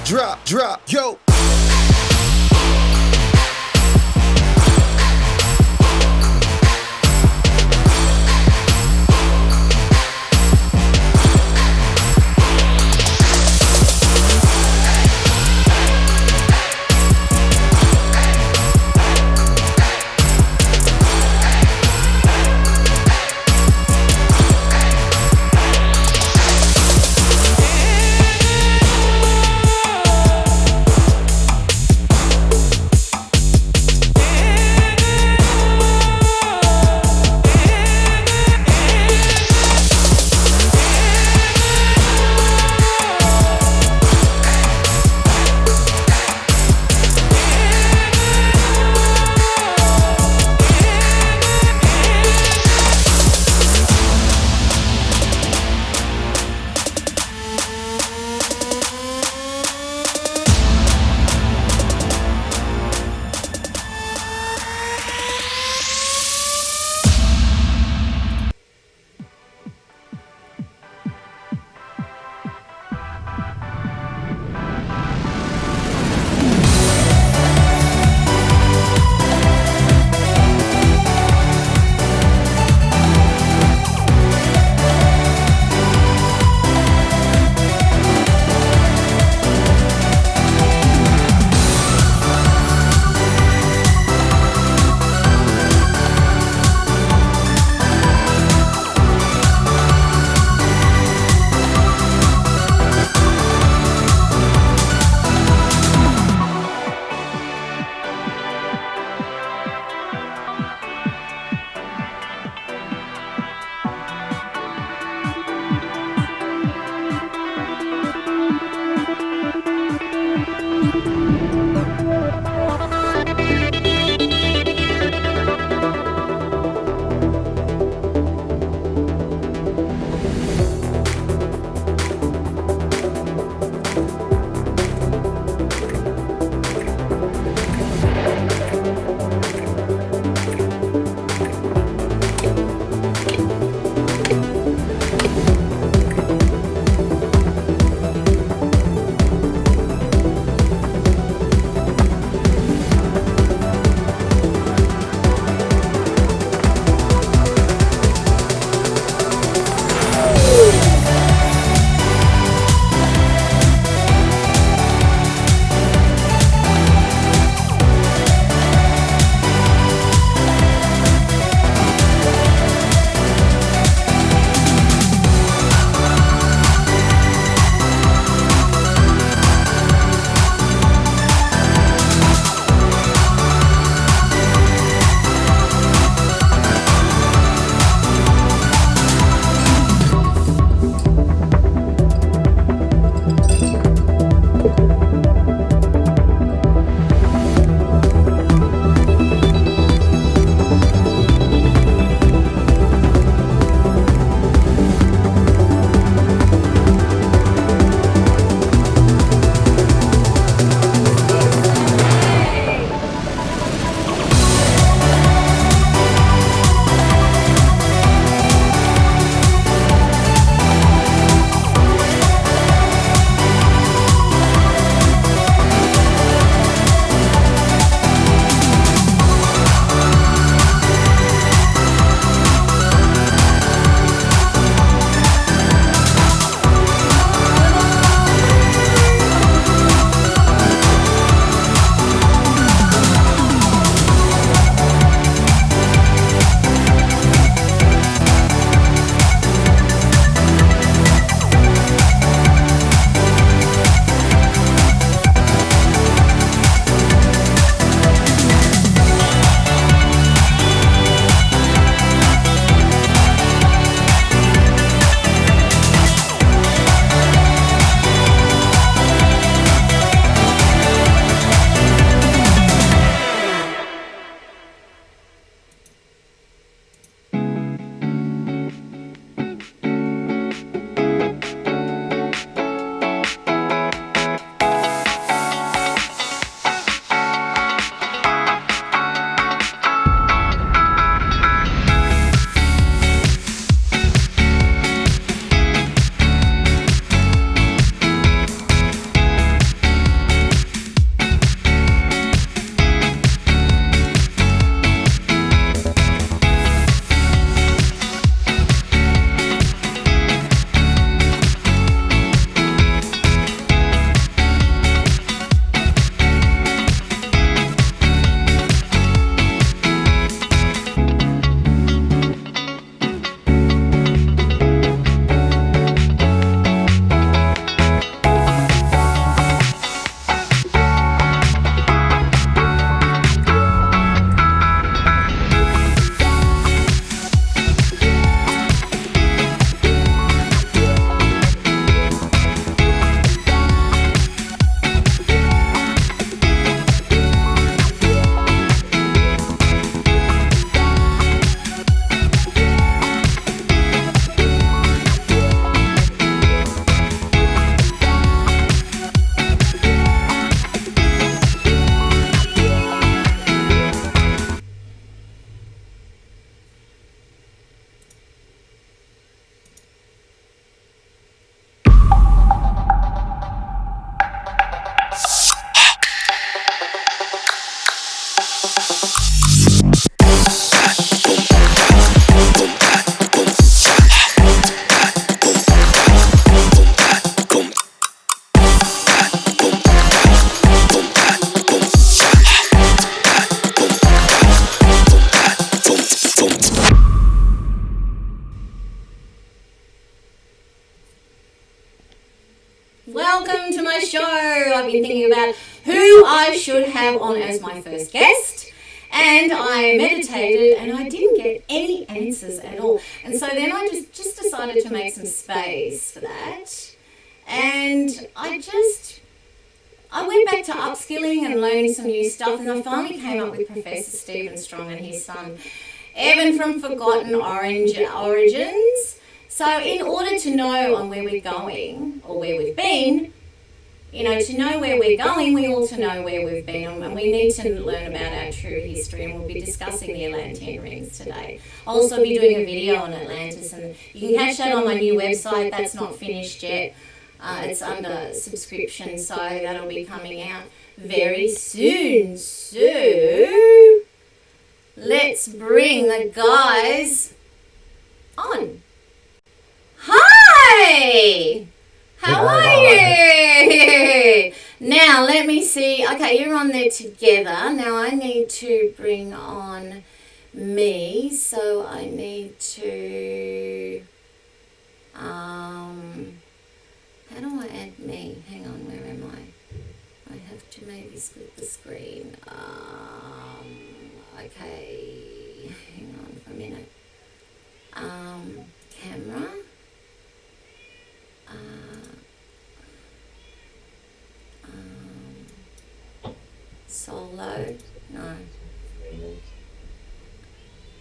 drop, yo. Welcome to my show. I've been thinking about who I should have on as my first guest, and I meditated and I didn't get any answers at all. And so then I just decided to make some space for that. And I went back to upskilling and learning some new stuff, and I finally came up with Professor Stephen Strong and his son Evan from Forgotten Origins. So in order to know on where we're going or where we've been, to know where we're going, we also know where we've been, and we need to learn about our true history, and we'll be discussing the Atlantean rings today. I'll also be doing a video on Atlantis, and you can catch that on my new website. That's not finished yet. It's under subscription, so that'll be coming out very soon. So let's bring the guys on. Hi! How are you? Now, let me see. Okay, you're on there together. Now, I need to bring on me. So, I need to... how do I add me? Hang on, where am I? I have to maybe split the screen. Okay. Hang on for a minute. Camera. Solo, no.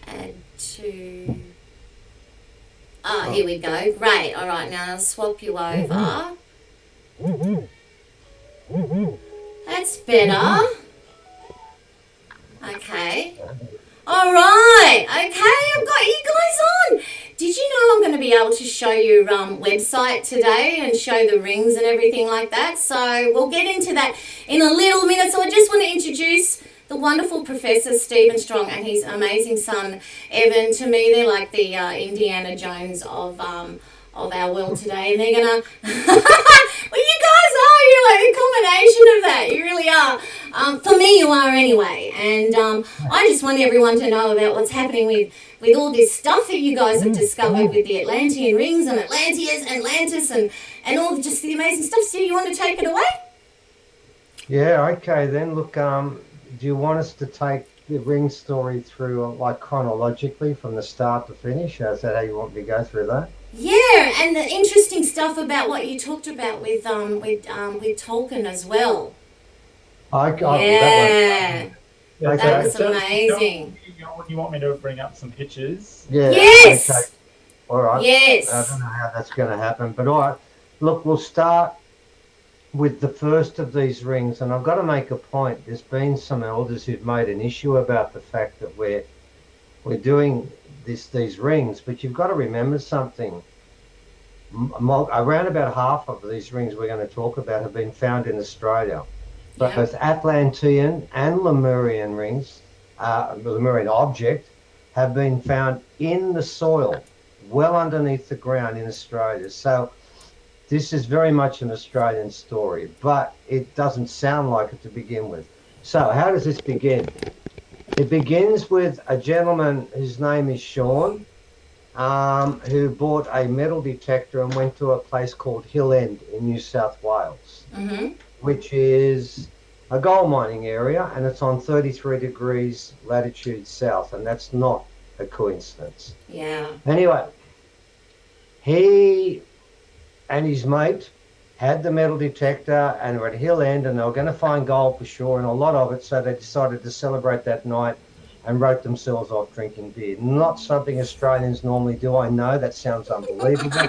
Add to. Oh, here we go. Great. All right, now I'll swap you over. That's better. Okay. All right. Okay, I've got you guys on. Did you know I'm going to be able to show you website today and show the rings and everything like that? So we'll get into that in a little minute. So I just want to introduce the wonderful Professor Stephen Strong and his amazing son Evan. To me, they're like the Indiana Jones of our world today, and they're gonna. Well, you guys are. You're like a combination of that. You really are. For me, you are anyway. And I just want everyone to know about what's happening with all this stuff that you guys have discovered with the Atlantean rings and Atlantis and all just the amazing stuff. So you want to take it away? Yeah, okay then. Look, do you want us to take the ring story through like chronologically from the start to finish? Is that how you want me to go through that? Yeah, and the interesting stuff about what you talked about with Tolkien as well. Yeah. That was amazing. You want me to bring up some pictures? Yeah. Yes. Okay. All right. Yes. I don't know how that's going to happen, but all right. Look, we'll start with the first of these rings, and I've got to make a point. There's been some elders who've made an issue about the fact that we're doing these rings, but you've got to remember something. Around about half of these rings we're going to talk about have been found in Australia. But both Atlantean and Lemurian rings, Lemurian object, have been found in the soil, well underneath the ground in Australia. So this is very much an Australian story, but it doesn't sound like it to begin with. So how does this begin? It begins with a gentleman whose name is Sean, who bought a metal detector and went to a place called Hill End in New South Wales, which is a gold mining area, and it's on 33 degrees latitude south, and that's not a coincidence. Yeah. Anyway, he and his mate had the metal detector and were at Hill End, and they were going to find gold for sure, and a lot of it, so they decided to celebrate that night and wrote themselves off drinking beer. Not something Australians normally do, I know, that sounds unbelievable.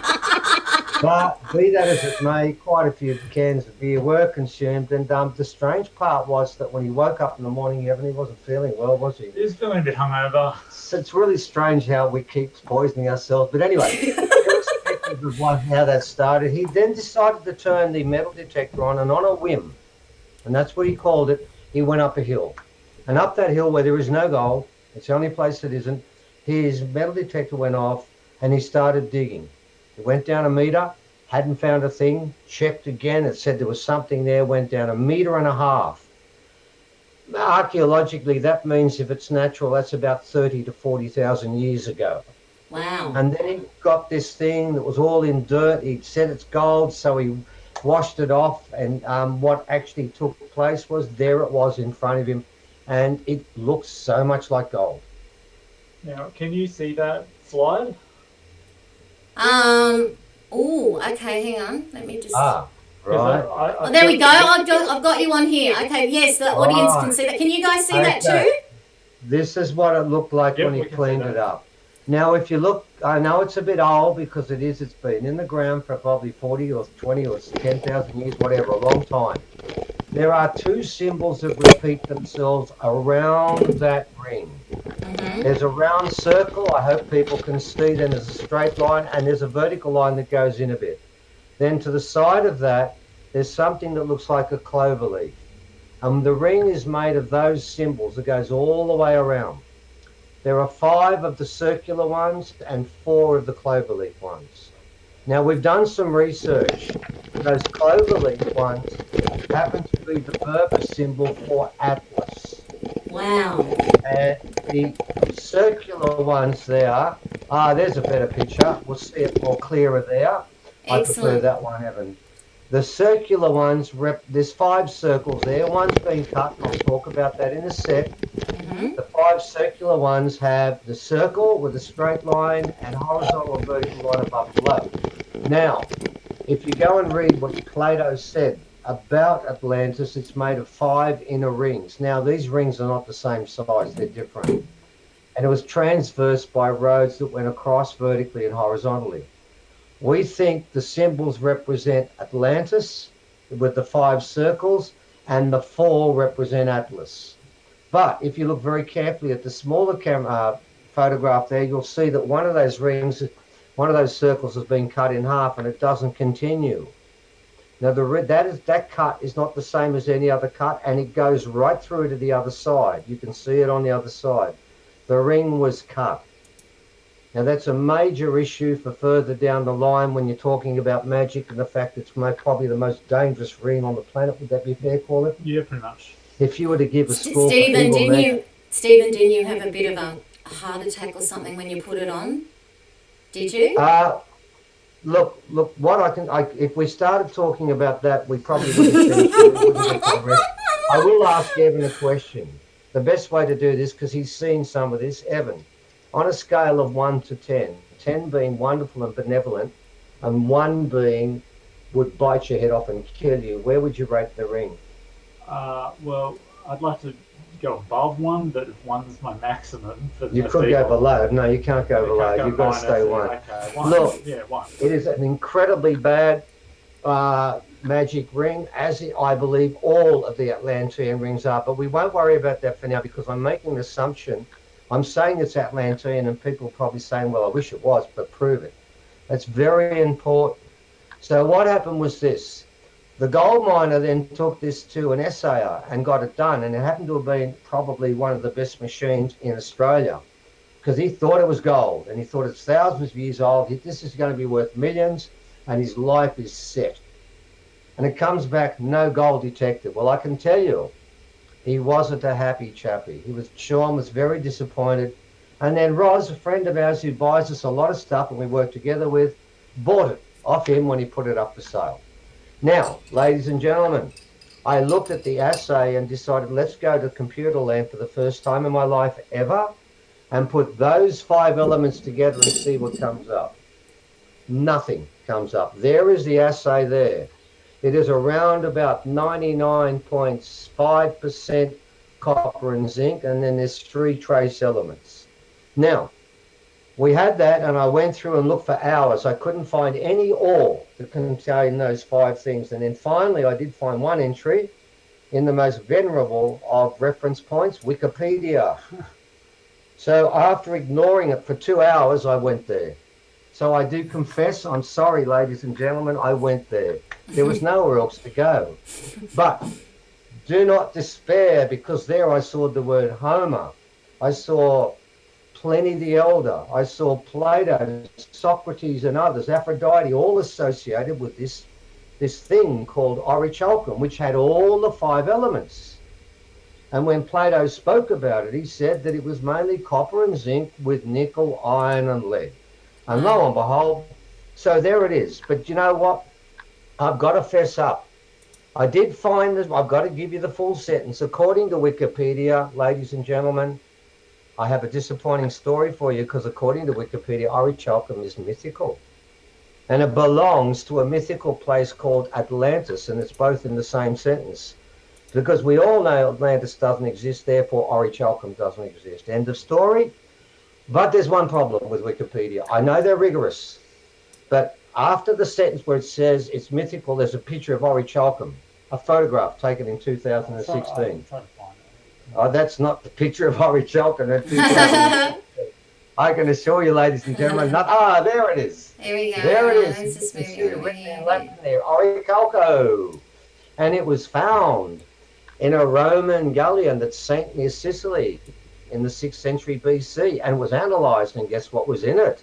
But be that as it may, quite a few cans of beer were consumed, and the strange part was that when he woke up in the morning, he wasn't feeling well, was he? He was feeling a bit hungover. So it's really strange how we keep poisoning ourselves. But anyway, irrespective of how that started, he then decided to turn the metal detector on, and on a whim, and that's what he called it, he went up a hill. And up that hill where there is no gold, it's the only place that isn't, his metal detector went off and he started digging. He went down a metre, hadn't found a thing, checked again, it said there was something there, went down 1.5 meters. Archaeologically, that means if it's natural, that's about 30 to 40,000 years ago. Wow. And then he got this thing that was all in dirt. He said it's gold, so he washed it off, and what actually took place was there it was in front of him, and it looks so much like gold. Now, can you see that slide? Oh, okay, hang on. Let me just. Ah, Because right. Oh, there we go. I've got you on here. Okay, yes, the audience can Right. see that. Can you guys see that Okay. too? This is what it looked like Yep, when he we can see cleaned that. it up. Now, if you look, I know it's a bit old because it's been in the ground for probably 40 or 20 or 10,000 years, whatever, a long time. There are two symbols that repeat themselves around that ring. There's a round circle. I hope people can see. Then there's a straight line, and there's a vertical line that goes in a bit. Then to the side of that, there's something that looks like a clover leaf. The ring is made of those symbols. It goes all the way around. There are 5 of the circular ones and 4 of the clover leaf ones. Now, we've done some research. Those clover leaf ones happen to be the Berber symbol for Atlas. Wow. And the circular ones there, there's a better picture. We'll see it more clearer there. I prefer Excellent. that one, Evan. The circular ones, there's 5 circles there. One's been cut. I'll talk about that in a sec. The 5 circular ones have the circle with a straight line and horizontal and vertical line above and below. Now, if you go and read what Plato said about Atlantis, it's made of 5 inner rings. Now, these rings are not the same size, they're different. And it was transversed by roads that went across vertically and horizontally. We think the symbols represent Atlantis with the 5 circles, and the 4 represent Atlas. But if you look very carefully at the smaller camera photograph there, you'll see that one of those rings, one of those circles has been cut in half and it doesn't continue. Now, that cut is not the same as any other cut, and it goes right through to the other side. You can see it on the other side. The ring was cut. Now, that's a major issue for further down the line when you're talking about magic and the fact it's probably the most dangerous ring on the planet. Would that be fair, Paula? Yeah, pretty much. If you were to give a score Stephen, for evil magic, didn't you have a bit of a heart attack or something when you put it on? Did you? look, if we started talking about that, we probably would have finished. We wouldn't get to the rest. I will ask Evan a question. The best way to do this, because he's seen some of this, Evan, on a scale of 1 to 10, 10 being wonderful and benevolent, and 1 being would bite your head off and kill you, where would you rate the ring? Well, I'd like to go above 1, but 1's my maximum. For You could go below. No, you can't go below. You've got to stay 1. Okay, 1. Look, yeah, 1. It is an incredibly bad magic ring, as I believe all of the Atlantean rings are. But we won't worry about that for now because I'm making an assumption. I'm saying it's Atlantean, and people are probably saying, well, I wish it was, but prove it. That's very important. So what happened was this. The gold miner then took this to an assayer and got it done, and it happened to have been probably one of the best machines in Australia because he thought it was gold, and he thought it's thousands of years old. This is going to be worth millions, and his life is set. And it comes back, no gold detected. Well, I can tell you, he wasn't a happy chappy. Sean was very disappointed. And then Roz, a friend of ours who buys us a lot of stuff and we work together with, bought it off him when he put it up for sale. Now, ladies and gentlemen, I looked at the assay and decided let's go to computer land for the first time in my life ever and put those 5 elements together and see what comes up. Nothing comes up. There is the assay there. It is around about 99.5% copper and zinc, and then there's 3 trace elements. Now, we had that, and I went through and looked for hours. I couldn't find any ore that contained those 5 things. And then finally, I did find one entry in the most venerable of reference points, Wikipedia. So after ignoring it for 2 hours, I went there. So I do confess, I'm sorry, ladies and gentlemen, I went there. There was nowhere else to go. But do not despair, because there I saw the word Homer. I saw Pliny the Elder. I saw Plato, Socrates and others, Aphrodite, all associated with this thing called orichalcum, which had all the 5 elements. And when Plato spoke about it, he said that it was mainly copper and zinc with nickel, iron and lead. And lo and behold, so there it is. But you know what? I've got to fess up. I did find this. I've got to give you the full sentence. According to Wikipedia, ladies and gentlemen, I have a disappointing story for you because according to Wikipedia, orichalcum is mythical. And it belongs to a mythical place called Atlantis, and it's both in the same sentence. Because we all know Atlantis doesn't exist, therefore orichalcum doesn't exist. End of story. But there's one problem with Wikipedia. I know they're rigorous, but after the sentence where it says it's mythical, there's a picture of orichalcum, a photograph taken in 2016. Oh, that's not the picture of orichalcum in 2016. I can assure you, ladies and gentlemen, there it is. There we go. There it is. Let's just You move can see it it over written in here. Latin there, orichalco. And it was found in a Roman galleon that sank near Sicily in the 6th century BC and was analysed, and guess what was in it?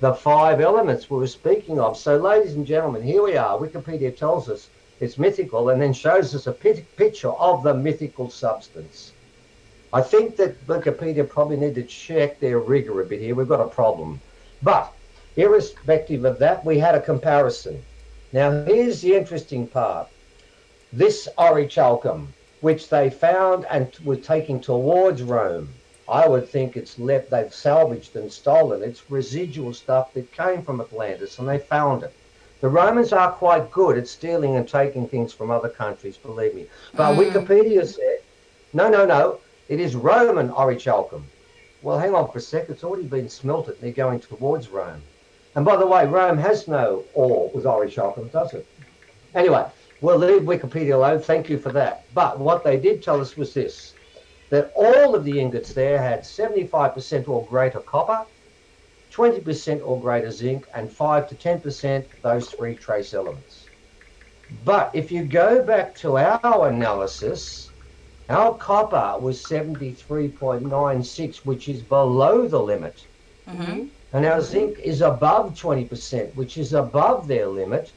The 5 elements we were speaking of. So, ladies and gentlemen, here we are. Wikipedia tells us it's mythical and then shows us a picture of the mythical substance. I think that Wikipedia probably need to check their rigor a bit here. We've got a problem. But irrespective of that, we had a comparison. Now, here's the interesting part. This orichalcum, which they found and were taking towards Rome, I would think they've salvaged and stolen. It's residual stuff that came from Atlantis, and they found it. The Romans are quite good at stealing and taking things from other countries, believe me. But Wikipedia said, no, it is Roman orichalcum. Well, hang on for a sec. It's already been smelted, and they're going towards Rome. And by the way, Rome has no ore with orichalcum, does it? Anyway, we'll leave Wikipedia alone. Thank you for that. But what they did tell us was this, that all of the ingots there had 75% or greater copper, 20% or greater zinc, and 5 to 10% those 3 trace elements. But if you go back to our analysis, our copper was 73.96, which is below the limit. Mm-hmm. And our zinc is above 20%, which is above their limit.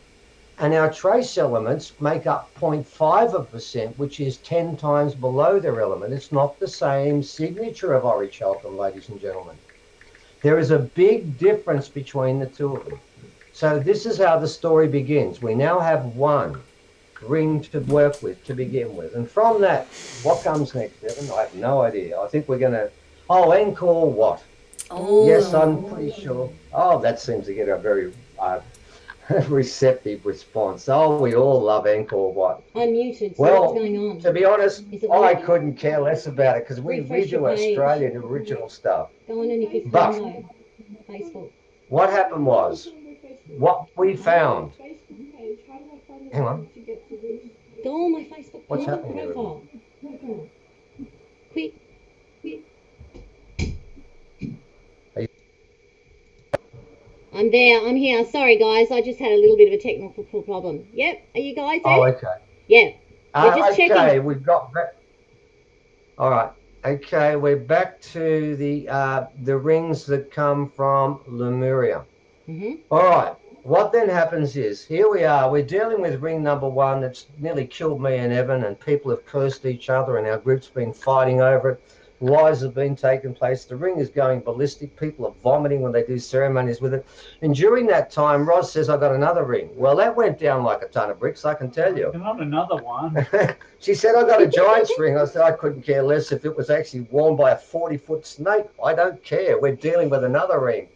And our trace elements make up 0.5%, which is 10 times below their element. It's not the same signature of orichalcum, ladies and gentlemen. There is a big difference between the two of them. So this is how the story begins. We now have one ring to work with to begin with. And from that, what comes next, Evan? I have no idea. I think we're going to... Oh, encore what? Oh. Yes, I'm pretty sure. Oh, that seems to get a very receptive response. Oh, we all love encore what? I'm muted, so Well, what's going on? to be honest, Is it I working? couldn't care less about it because we Refresh do your page. Australian original stuff. Go on any 15 But though. Facebook. what happened was, what we found... Hang on. Go on my Facebook What's happening there? profile. Quick. I'm there. I'm here. Sorry, guys. I just had a little bit of a technical problem. Yep. Are you guys there? Oh, okay. Yeah. We're just okay, checking. we've got back. All right. Okay, we're back to the rings that come from Lemuria. Mm-hmm. All right. What then happens is, here we are. We're dealing with ring number 1 that's nearly killed me and Evan, and people have cursed each other, and our group's been fighting over it. Lies have been taking place. The ring is going ballistic. People are vomiting when they do ceremonies with it. And during that time, Roz says, I got another ring. Well, that went down like a ton of bricks, I can tell you. Not another one. She said, I got a giant's ring. I said, I couldn't care less if it was actually worn by a 40-foot snake. I don't care. We're dealing with another ring.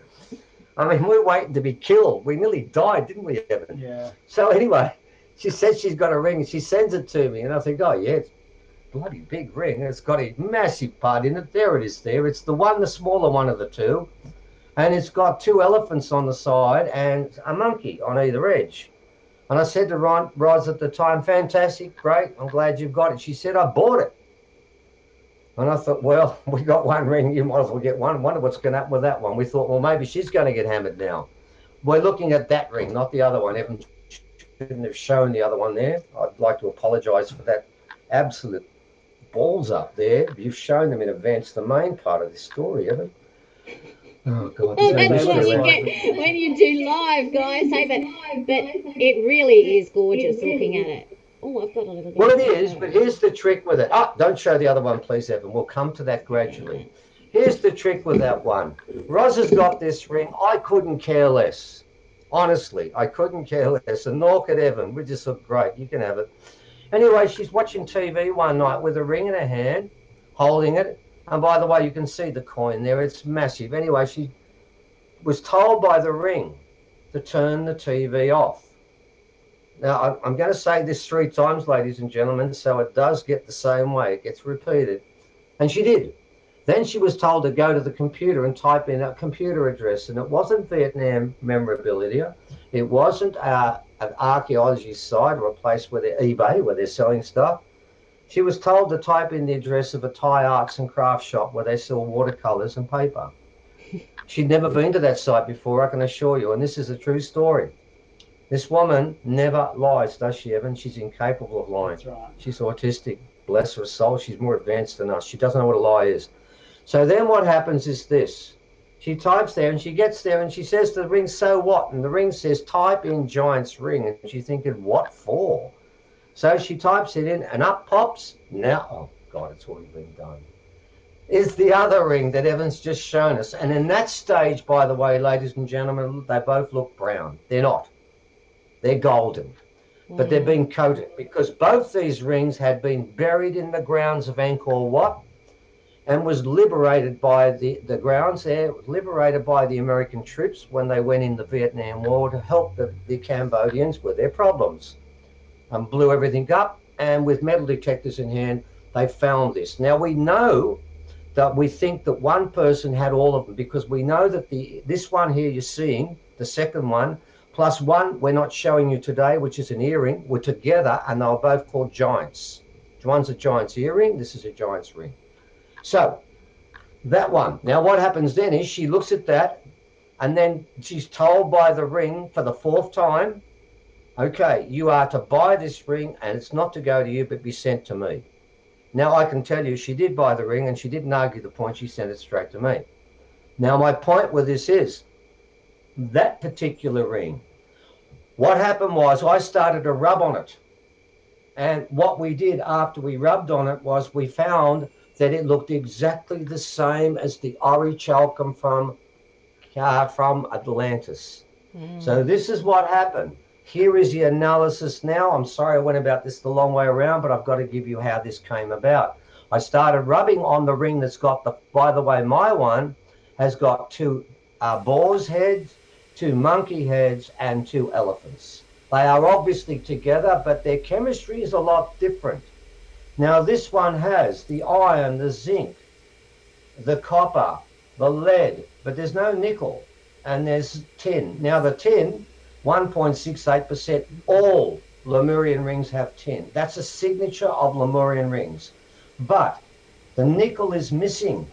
I mean, we're waiting to be killed. We nearly died, didn't we, Evan? Yeah. So anyway, she said she's got a ring and she sends it to me. And I think, oh, yeah, it's a bloody big ring. It's got a massive part in it. There it is there. It's the smaller one of the two. And it's got 2 elephants on the side and a monkey on either edge. And I said to Roz at the time, fantastic, great, I'm glad you've got it. She said, I bought it. And I thought, well, we got one ring, you might as well get one. Wonder what's going to happen with that one. We thought, well, maybe she's going to get hammered now. We're looking at that ring, not the other one. Evan shouldn't have shown the other one there. I'd like to apologise for that absolute balls up there. You've shown them in advance the main part of this story, Evan. Oh, God. Oh, that's what you get when you do live, guys. Hey, but it really is gorgeous looking at it. Oh, I've got a little bit. Well, it is, but here's the trick with it. Don't show the other one, please, Evan. We'll come to that gradually. Here's the trick with that one. Roz has got this ring. I couldn't care less. Honestly, I couldn't care less. And nor could Evan. We just looked great. You can have it. Anyway, she's watching TV one night with a ring in her hand, holding it. And by the way, you can see the coin there. It's massive. Anyway, she was told by the ring to turn the TV off. Now, I'm going to say this 3 times, ladies and gentlemen, so it does get the same way. It gets repeated. And she did. Then she was told to go to the computer and type in a computer address. And it wasn't Vietnam memorabilia. It wasn't an archaeology site or a place where they're eBay, where they're selling stuff. She was told to type in the address of a Thai arts and crafts shop where they sell watercolors and paper. She'd never been to that site before, I can assure you. And this is a true story. This woman never lies, does she, Evan? She's incapable of lying. That's right. She's autistic. Bless her soul. She's more advanced than us. She doesn't know what a lie is. So then what happens is this. She types there and she gets there and she says to the ring, so what? And the ring says, type in Giant's ring. And she's thinking, what for? So she types it in and up pops. Now, oh God, it's already been done. Is the other ring that Evan's just shown us. And in that stage, by the way, ladies and gentlemen, they both look brown. They're not. They're golden, but they're being coated because both these rings had been buried in the grounds of Angkor Wat and was liberated by the grounds there, liberated by the American troops when they went in the Vietnam War to help the Cambodians with their problems and blew everything up. And with metal detectors in hand, they found this. Now we know that we think that one person had all of them because we know that this one here you're seeing, the second one, plus one we're not showing you today, which is an earring, were together and they were both called giants. One's a giant's earring, this is a giant's ring. So that one. Now what happens then is she looks at that and then she's told by the ring for the 4th time, okay, you are to buy this ring and it's not to go to you but be sent to me. Now I can tell you she did buy the ring and she didn't argue the point, she sent it straight to me. Now my point with this is, that particular ring, what happened was I started to rub on it. And what we did after we rubbed on it was we found that it looked exactly the same as the orichalcum from Atlantis. So this is what happened. Here is the analysis now. I'm sorry I went about this the long way around, but I've got to give you how this came about. I started rubbing on the ring that's got by the way, my one has got 2 boar's heads, 2 monkey heads, and 2 elephants. They are obviously together, but their chemistry is a lot different. Now this one has the iron, the zinc, the copper, the lead, but there's no nickel, and there's tin. Now the tin, 1.68%, all Lemurian rings have tin. That's a signature of Lemurian rings. But the nickel is missing,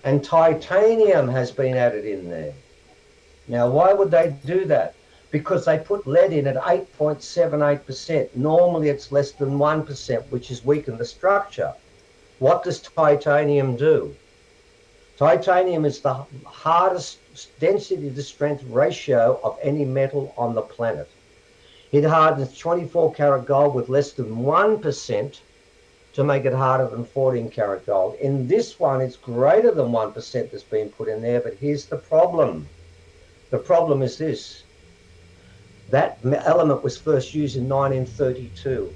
and titanium has been added in there. Now, why would they do that? Because they put lead in at 8.78%. Normally it's less than 1%, which has weakened the structure. What does titanium do? Titanium is the hardest density to strength ratio of any metal on the planet. It hardens 24 karat gold with less than 1% to make it harder than 14 karat gold. In this one, it's greater than 1% that's been put in there, but here's the problem. The problem is this. That element was first used in 1932.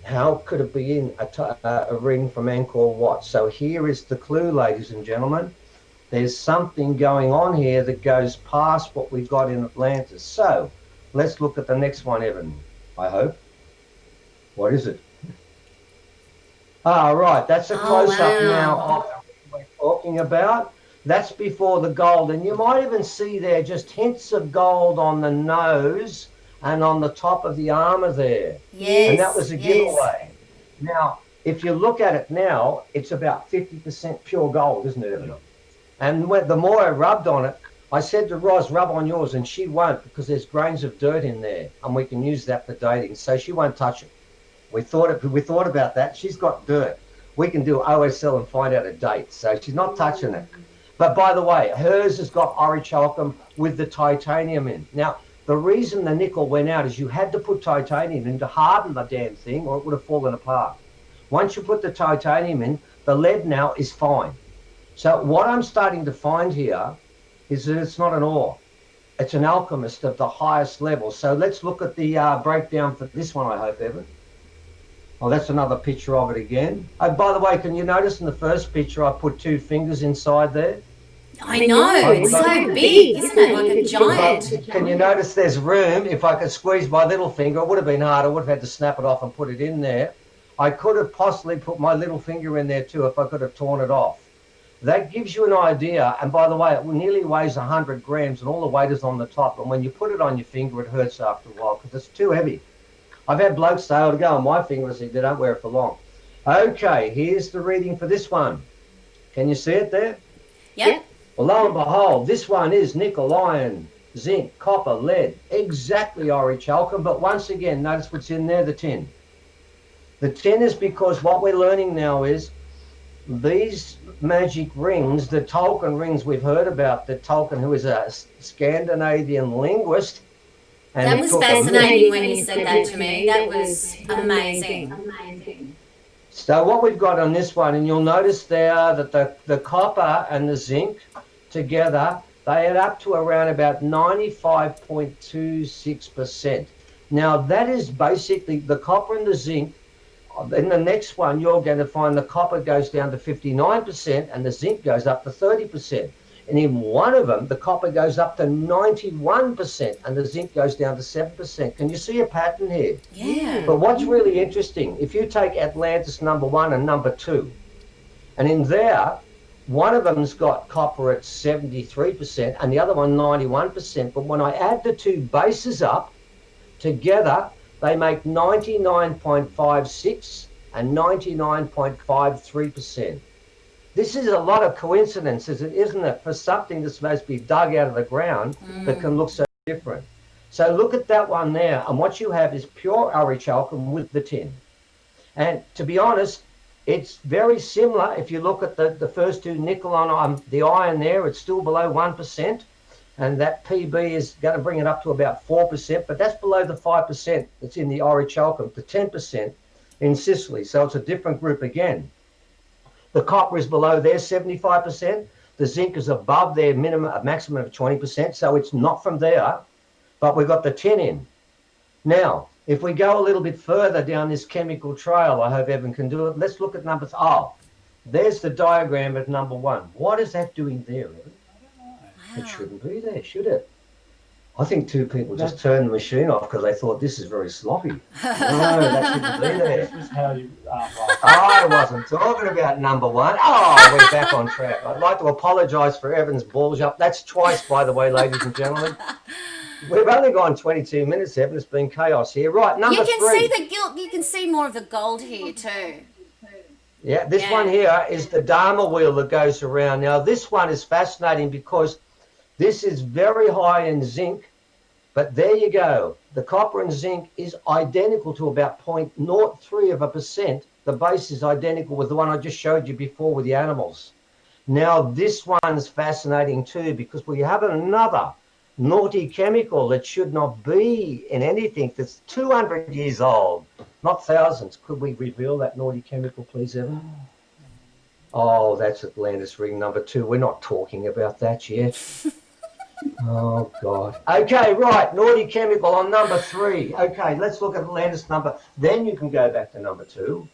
How could it be in a ring from Angkor Wat? So here is the clue, ladies and gentlemen. There's something going on here that goes past what we got in Atlantis. So let's look at the next one, Evan, I hope. What is it? Right, that's a close-up now of the ring we're talking about. That's before the gold, and you might even see there just hints of gold on the nose and on the top of the armor there. Yes. And that was a giveaway. Now, if you look at it now, it's about 50% pure gold, isn't it, Evan? And the more I rubbed on it, I said to Roz, rub on yours, and she won't because there's grains of dirt in there, and we can use that for dating, so she won't touch it. We thought about that. She's got dirt. We can do OSL and find out a date, so she's not touching it. But by the way, hers has got orichalcum with the titanium in. Now, the reason the nickel went out is you had to put titanium in to harden the damn thing or it would have fallen apart. Once you put the titanium in, the lead now is fine. So what I'm starting to find here is that it's not an ore. It's an alchemist of the highest level. So let's look at the breakdown for this one, I hope, Evan. Oh, that's another picture of it again. Oh, by the way, can you notice in the first picture I put 2 fingers inside there? I know, it's so big, isn't it? Like a giant. Can you notice there's room? If I could squeeze my little finger, it would have been hard. I would have had to snap it off and put it in there. I could have possibly put my little finger in there too if I could have torn it off. That gives you an idea. And by the way, it nearly weighs 100 grams and all the weight is on the top. And when you put it on your finger, it hurts after a while because it's too heavy. I've had blokes say, oh, to go on my finger, they don't wear it for long. Okay, here's the reading for this one. Can you see it there? Yep. Well, lo and behold, this one is nickel, iron, zinc, copper, lead, exactly orichalcum, but once again, notice what's in there, the tin. The tin is because what we're learning now is these magic rings, the Tolkien rings we've heard about, the Tolkien, who is a Scandinavian linguist. And that was fascinating when you said that to me. That was amazing. So what we've got on this one, and you'll notice there that the copper and the zinc together, they add up to around about 95.26%. Now that is basically the copper and the zinc. In the next one, you're going to find the copper goes down to 59% and the zinc goes up to 30%. And in one of them, the copper goes up to 91% and the zinc goes down to 7%. Can you see a pattern here? Yeah. But what's really interesting, if you take Atlantis number 1 and number 2, and in there, one of them's got copper at 73% and the other one 91%. But when I add the 2 bases up together, they make 99.56 and 99.53%. This is a lot of coincidences, isn't it, for something that's supposed to be dug out of the ground that can look so different. So look at that one there, and what you have is pure orichalcum with the tin. And to be honest, it's very similar. If you look at the first 2 nickel on the iron there, it's still below 1%. And that PB is going to bring it up to about 4%, but that's below the 5% that's in the orichalcum, the 10% in Sicily. So it's a different group again. The copper is below their 75%. The zinc is above their maximum of 20%. So it's not from there, but we've got the tin in. Now, if we go a little bit further down this chemical trail, I hope Evan can do it. Let's look at numbers. Oh, there's the diagram at number 1. What is that doing there, Evan? It shouldn't be there, should it? I think 2 people just turned the machine off because they thought this is very sloppy. No, that shouldn't be there. This is how you. I wasn't talking about number 1. Oh, we're back on track. I'd like to apologise for Evan's balls up. That's twice, by the way, ladies and gentlemen. We've only gone 22 minutes, Evan. It's been chaos here. Right, number 3. You can see the gilt. You can see more of the gold here too. Yeah, this one here is the Dharma wheel that goes around. Now, this one is fascinating because this is very high in zinc, but there you go. The copper and zinc is identical to about 0.03%. The base is identical with the one I just showed you before with the animals. Now, this one's fascinating too because we have another naughty chemical that should not be in anything that's 200 years old, not thousands. Could we reveal that naughty chemical, please, Evan? Oh, that's Atlantis ring number 2. We're not talking about that yet. Oh, God. Okay, right. Naughty chemical on number 3. Okay, let's look at Atlantis number. Then you can go back to number 2.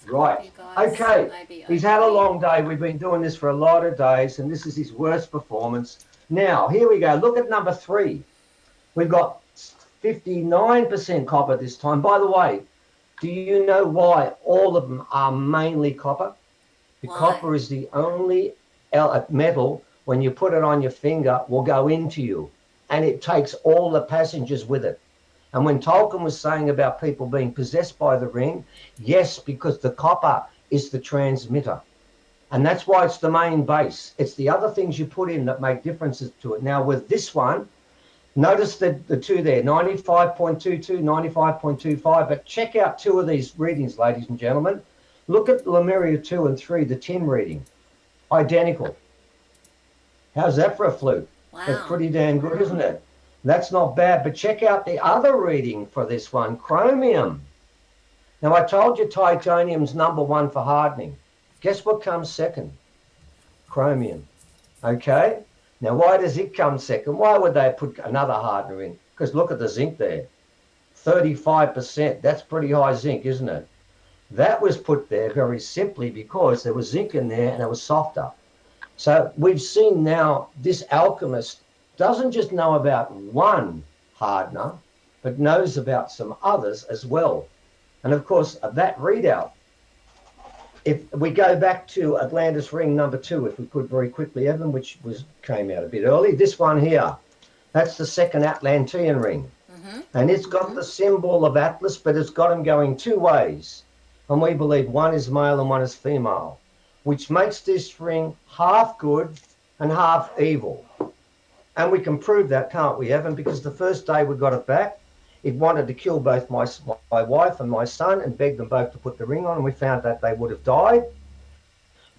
Right. Okay. He's had a long day. We've been doing this for a lot of days, and this is his worst performance. Now, here we go. Look at number 3. We've got 59% copper this time. By the way, do you know why all of them are mainly copper? The copper is the only metal, when you put it on your finger, will go into you. And it takes all the passengers with it. And when Tolkien was saying about people being possessed by the ring, yes, because the copper is the transmitter. And that's why it's the main base. It's the other things you put in that make differences to it. Now, with this one, notice the 2 there, 95.22, 95.25. But check out 2 of these readings, ladies and gentlemen. Look at Lemuria 2 and 3, the tin reading. Identical. How's that for a fluke? Wow. That's pretty damn good, isn't it? That's not bad. But check out the other reading for this one, chromium. Now, I told you titanium's number 1 for hardening. Guess what comes second? Chromium. Okay? Now, why does it come second? Why would they put another hardener in? Because look at the zinc there, 35%. That's pretty high zinc, isn't it? That was put there very simply because there was zinc in there and it was softer. So we've seen now this alchemist doesn't just know about one hardener, but knows about some others as well. And of course, that readout, if we go back to Atlantis ring number 2, if we could very quickly, Evan, which came out a bit early, this one here, that's the second Atlantean ring. And it's got the symbol of Atlas, but it's got them going two ways. And we believe one is male and one is female, which makes this ring half good and half evil. And we can prove that, can't we, Evan? Because the first day we got it back, it wanted to kill both my wife and my son and begged them both to put the ring on. And we found that they would have died.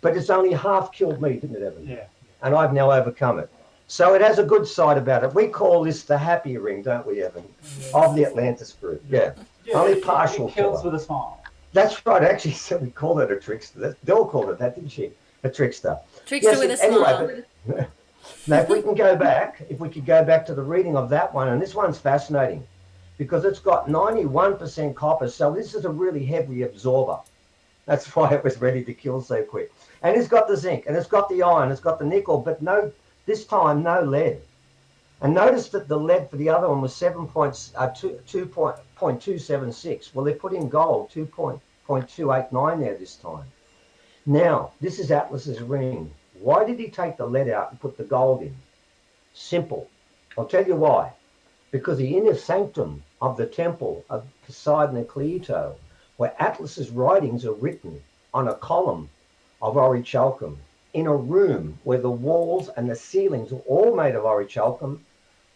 But it's only half killed me, didn't it, Evan? Yeah. And I've now overcome it. So it has a good side about it. We call this the happy ring, don't we, Evan? Of the Atlantis group. Yeah. Only partial kills killer. with a smile. That's right. Actually, so we call it a trickster. Dell called it that, didn't she? A trickster. Trickster with a smile. But, now, if we could go back to the reading of that one, and this one's fascinating because it's got 91% copper. So this is a really heavy absorber. That's why it was ready to kill so quick. And it's got the zinc, and it's got the iron, it's got the nickel, but this time no lead. And notice that the lead for the other one was 2.276. Well, they put in gold, 2.289 there this time. Now, this is Atlas's ring. Why did he take the lead out and put the gold in? Simple. I'll tell you why. Because the inner sanctum of the temple of Poseidon and Cleito, where Atlas's writings are written on a column of orichalcum, in a room where the walls and the ceilings are all made of orichalcum,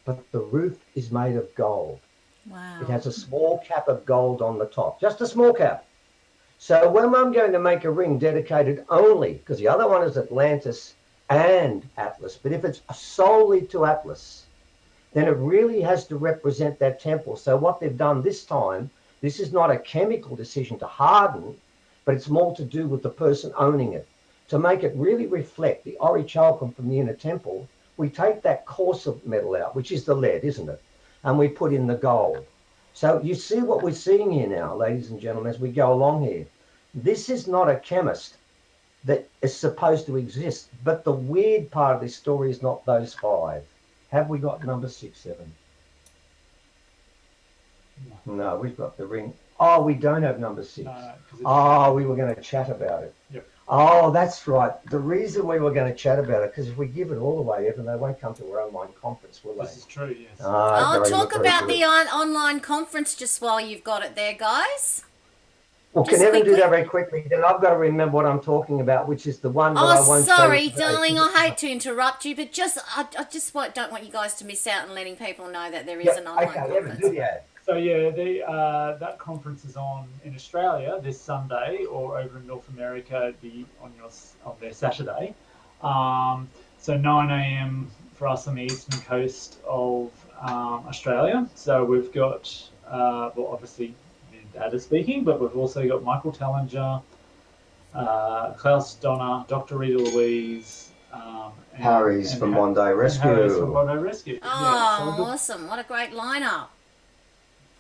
but the roof is made of gold. Wow. It has a small cap of gold on the top, just a small cap. So when I'm going to make a ring dedicated only, because the other one is Atlantis and Atlas, but if it's solely to Atlas, then it really has to represent that temple. So what they've done this time, this is not a chemical decision to harden, but it's more to do with the person owning it. To make it really reflect the orichalcum from the inner temple, we take that coarser metal out, which is the lead, isn't it? And we put in the gold. So you see what we're seeing here now, ladies and gentlemen, as we go along here. This is not a chemist that is supposed to exist, but the weird part of this story is not those five. Have we got number 6, 7? No, we've got the ring. Oh, we don't have number 6. Oh, we were going to chat about it. Yep. Oh, that's right. The reason we were going to chat about it, because if we give it all away, Evan, they won't come to our online conference, will they? This is true, yes. I'll talk about the online conference just while you've got it there, guys. Well, just can Evan quickly. do that very quickly? Then I've got to remember what I'm talking about, which is the one that I won't show sorry, you today. darling. I hate to interrupt you, but I just don't want you guys to miss out on letting people know that there is an online okay, conference. Evan, do the ad. So yeah, that conference is on in Australia this Sunday, or over in North America on their Saturday. So 9 a.m. for us on the eastern coast of Australia. So we've got well, obviously Dad is speaking, but we've also got Michael Tellinger, Klaus Donner, Dr. Rita Louise, Harry's from One Day Rescue. Harry's from One Day Rescue. Oh, awesome! What a great lineup.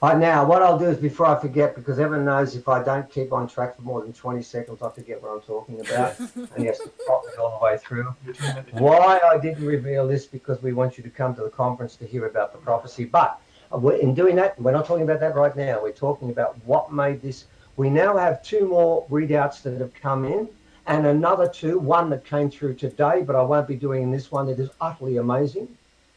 Now, what I'll do is, before I forget, because Evan knows if I don't keep on track for more than 20 seconds, I forget what I'm talking about, and he has to stop me all the way through. Why I didn't reveal this, because we want you to come to the conference to hear about the prophecy. But in doing that, we're not talking about that right now. We're talking about what made this. We now have 2 more readouts that have come in, and another 2, one that came through today, but I won't be doing this one. It is utterly amazing.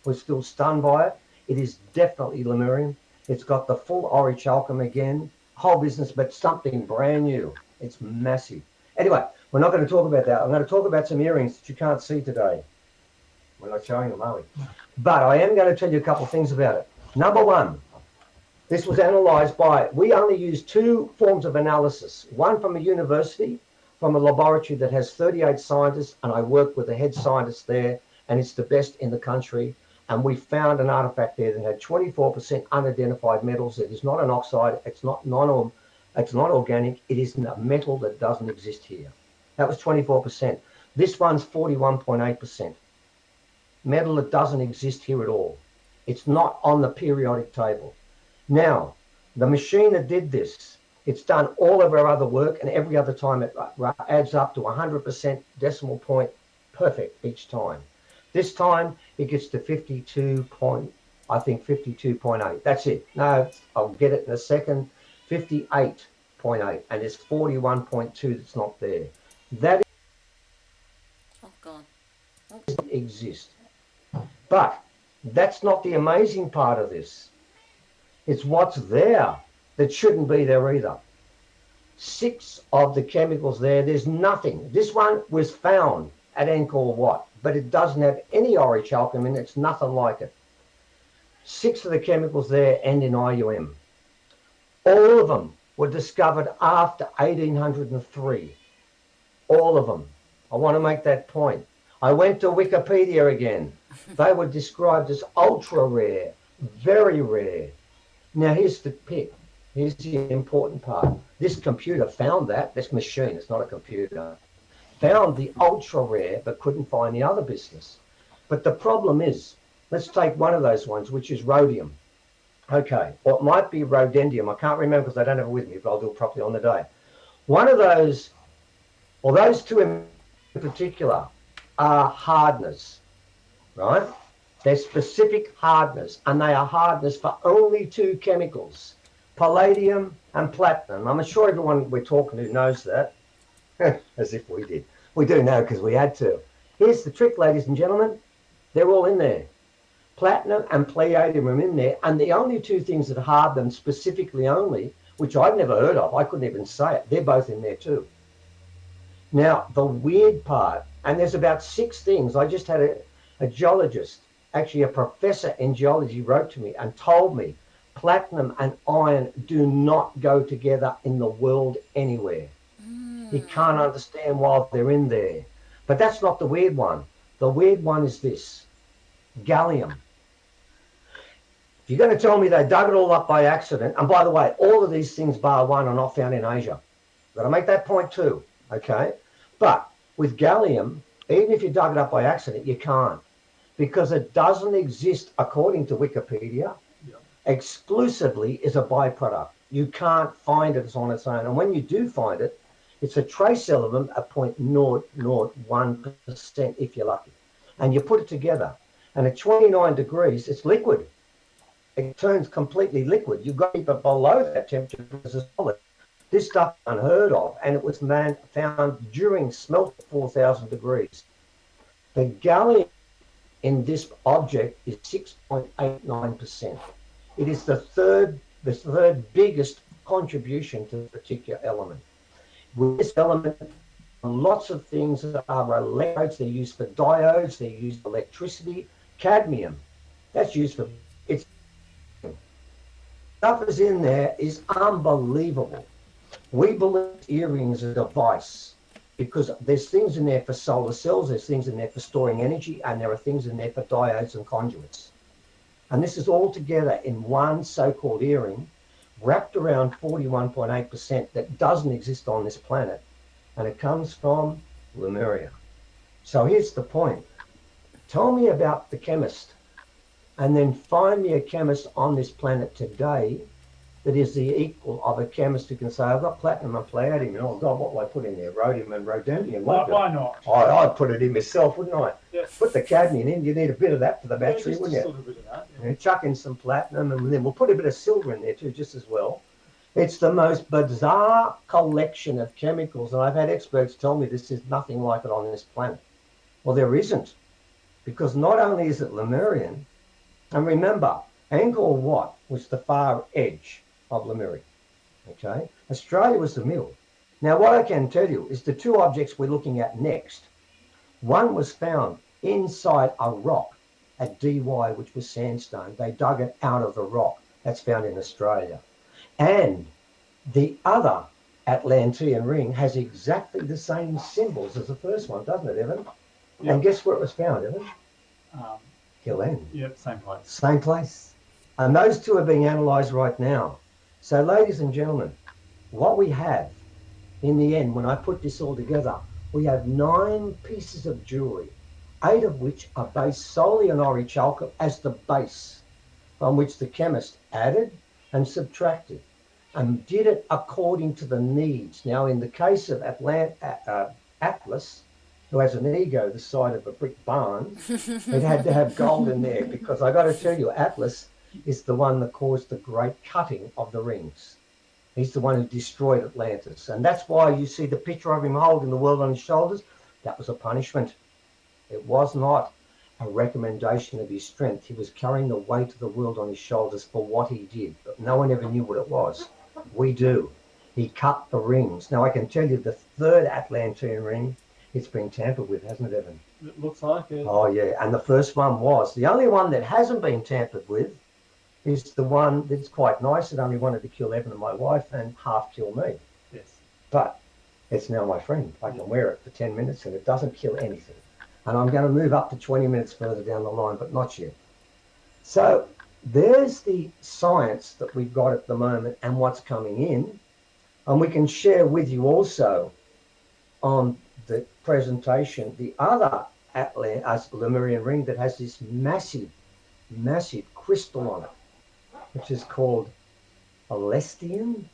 We're still stunned by it. It is definitely Lemurian. It's got the full orichalcum again, whole business, but something brand new. It's massive. Anyway, we're not going to talk about that. I'm going to talk about some earrings that you can't see today. We're not showing them, are we? But I am going to tell you a couple of things about it. Number 1, this was analysed we only use 2 forms of analysis. One from a university, from a laboratory that has 38 scientists, and I work with the head scientist there, and it's the best in the country. And we found an artifact there that had 24% unidentified metals. It is not an oxide. It's not organic. It is a metal that doesn't exist here. That was 24%. This one's 41.8%. metal that doesn't exist here at all. It's not on the periodic table. Now, the machine that did this, it's done all of our other work, and every other time it adds up to 100% decimal point perfect each time. This time it gets to 52 point, I think 52.8. That's it. No, I'll get it in a second. 58.8, and there's 41.2 that's not there. That Oh God. doesn't exist. But that's not the amazing part of this. It's what's there that shouldn't be there either. 6 of the chemicals there, there's nothing. This one was found at Angkor Wat, but it doesn't have any orichalcum in it. It's nothing like it. 6 of the chemicals there end in IUM. All of them were discovered after 1803. All of them. I want to make that point. I went to Wikipedia again. They were described as ultra rare, very rare. Now here's the pick. Here's the important part. This computer found that, this machine, it's not a computer, found the ultra rare but couldn't find the other business. But the problem is, let's take one of those ones, which is rhodium. Okay, or it might be rhodendium. I can't remember because I don't have it with me, but I'll do it properly on the day. One of those, or those two in particular, are hardeners, right? They're specific hardeners, and they are hardeners for only 2 chemicals, palladium and platinum. I'm sure everyone we're talking to knows that, as if we did. We do know because we had to. Here's the trick, ladies and gentlemen. They're all in there. Platinum and palladium are in there, and the only 2 things that harden them specifically only, which I'd never heard of, I couldn't even say it, they're both in there too. Now, the weird part, and there's about 6 things. I just had a geologist, actually a professor in geology, wrote to me and told me platinum and iron do not go together in the world anywhere. He can't understand why they're in there. But that's not the weird one. The weird one is this, gallium. If you're going to tell me they dug it all up by accident, and by the way, all of these things bar one are not found in Asia. I've got to make that point too, okay? But with gallium, even if you dug it up by accident, you can't, because it doesn't exist, according to Wikipedia, exclusively as a byproduct. You can't find it on its own. And when you do find it, it's a trace element at 0.001% if you're lucky. And you put it together, and at 29 degrees, it's liquid. It turns completely liquid. You've got to keep it below that temperature because it's solid. This stuff is unheard of, and it was found during smelt at 4,000 degrees. The gallium in this object is 6.89%. It is the third biggest contribution to the particular element. With this element, lots of things are electrodes. They're used for diodes. They're used for electricity. Cadmium, that's used for it's stuff is in there is unbelievable. We believe earrings are a device because there's things in there for solar cells, there's things in there for storing energy, and there are things in there for diodes and conduits. And this is all together in one so-called earring, wrapped around 41.8% that doesn't exist on this planet, and it comes from Lemuria. So here's the point. Tell me about the chemist, and then find me a chemist on this planet today that is the equal of a chemist who can say, I've got platinum and palladium, and oh God, what will I put in there? Rhodium and rhodendium. Why not? I'd put it in myself, wouldn't I? Yeah. Put the cadmium in, you need a bit of that for the battery, Just wouldn't you? a little bit of that. Yeah. And chuck in some platinum, and then we'll put a bit of silver in there too, just as well. It's the most bizarre collection of chemicals, and I've had experts tell me this is nothing like it on this planet. Well, there isn't, because not only is it Lemurian, and remember, Angkor Wat was the far edge of Lemuria, okay? Australia was the middle. Now, what I can tell you is the 2 objects we're looking at next, one was found inside a rock at DY, which was sandstone. They dug it out of the rock. That's found in Australia. And the other Atlantean ring has exactly the same symbols as the first one, doesn't it, Evan? Yep. And guess where it was found, Evan? Hill End. Yep, same place. Same place. And those 2 are being analysed right now. So, ladies and gentlemen, what we have in the end, when I put this all together, we have 9 pieces of jewelry 8 of which are based solely on orichalcum as the base from which the chemist added and subtracted and did it according to the needs. Now, in the case of Atlas, who has an ego the size of a brick barn, it had to have gold in there because I got to tell you, Atlas is the one that caused the great cutting of the rings. He's the one who destroyed Atlantis. And that's why you see the picture of him holding the world on his shoulders. That was a punishment. It was not a recommendation of his strength. He was carrying the weight of the world on his shoulders for what he did. But no one ever knew what it was. We do. He cut the rings. Now, I can tell you the third Atlantean ring, it's been tampered with, hasn't it, Evan? It looks like it. Oh, yeah. And the first one was. The only one that hasn't been tampered with is the one that's quite nice. It only wanted to kill Evan and my wife and half kill me. Yes. But it's now my friend. I can wear it for 10 minutes and it doesn't kill anything. And I'm going to move up to 20 minutes further down the line, but not yet. So there's the science that we've got at the moment and what's coming in. And we can share with you also on the presentation the other Lemurian ring that has this massive, massive crystal on it, which is called Alestian.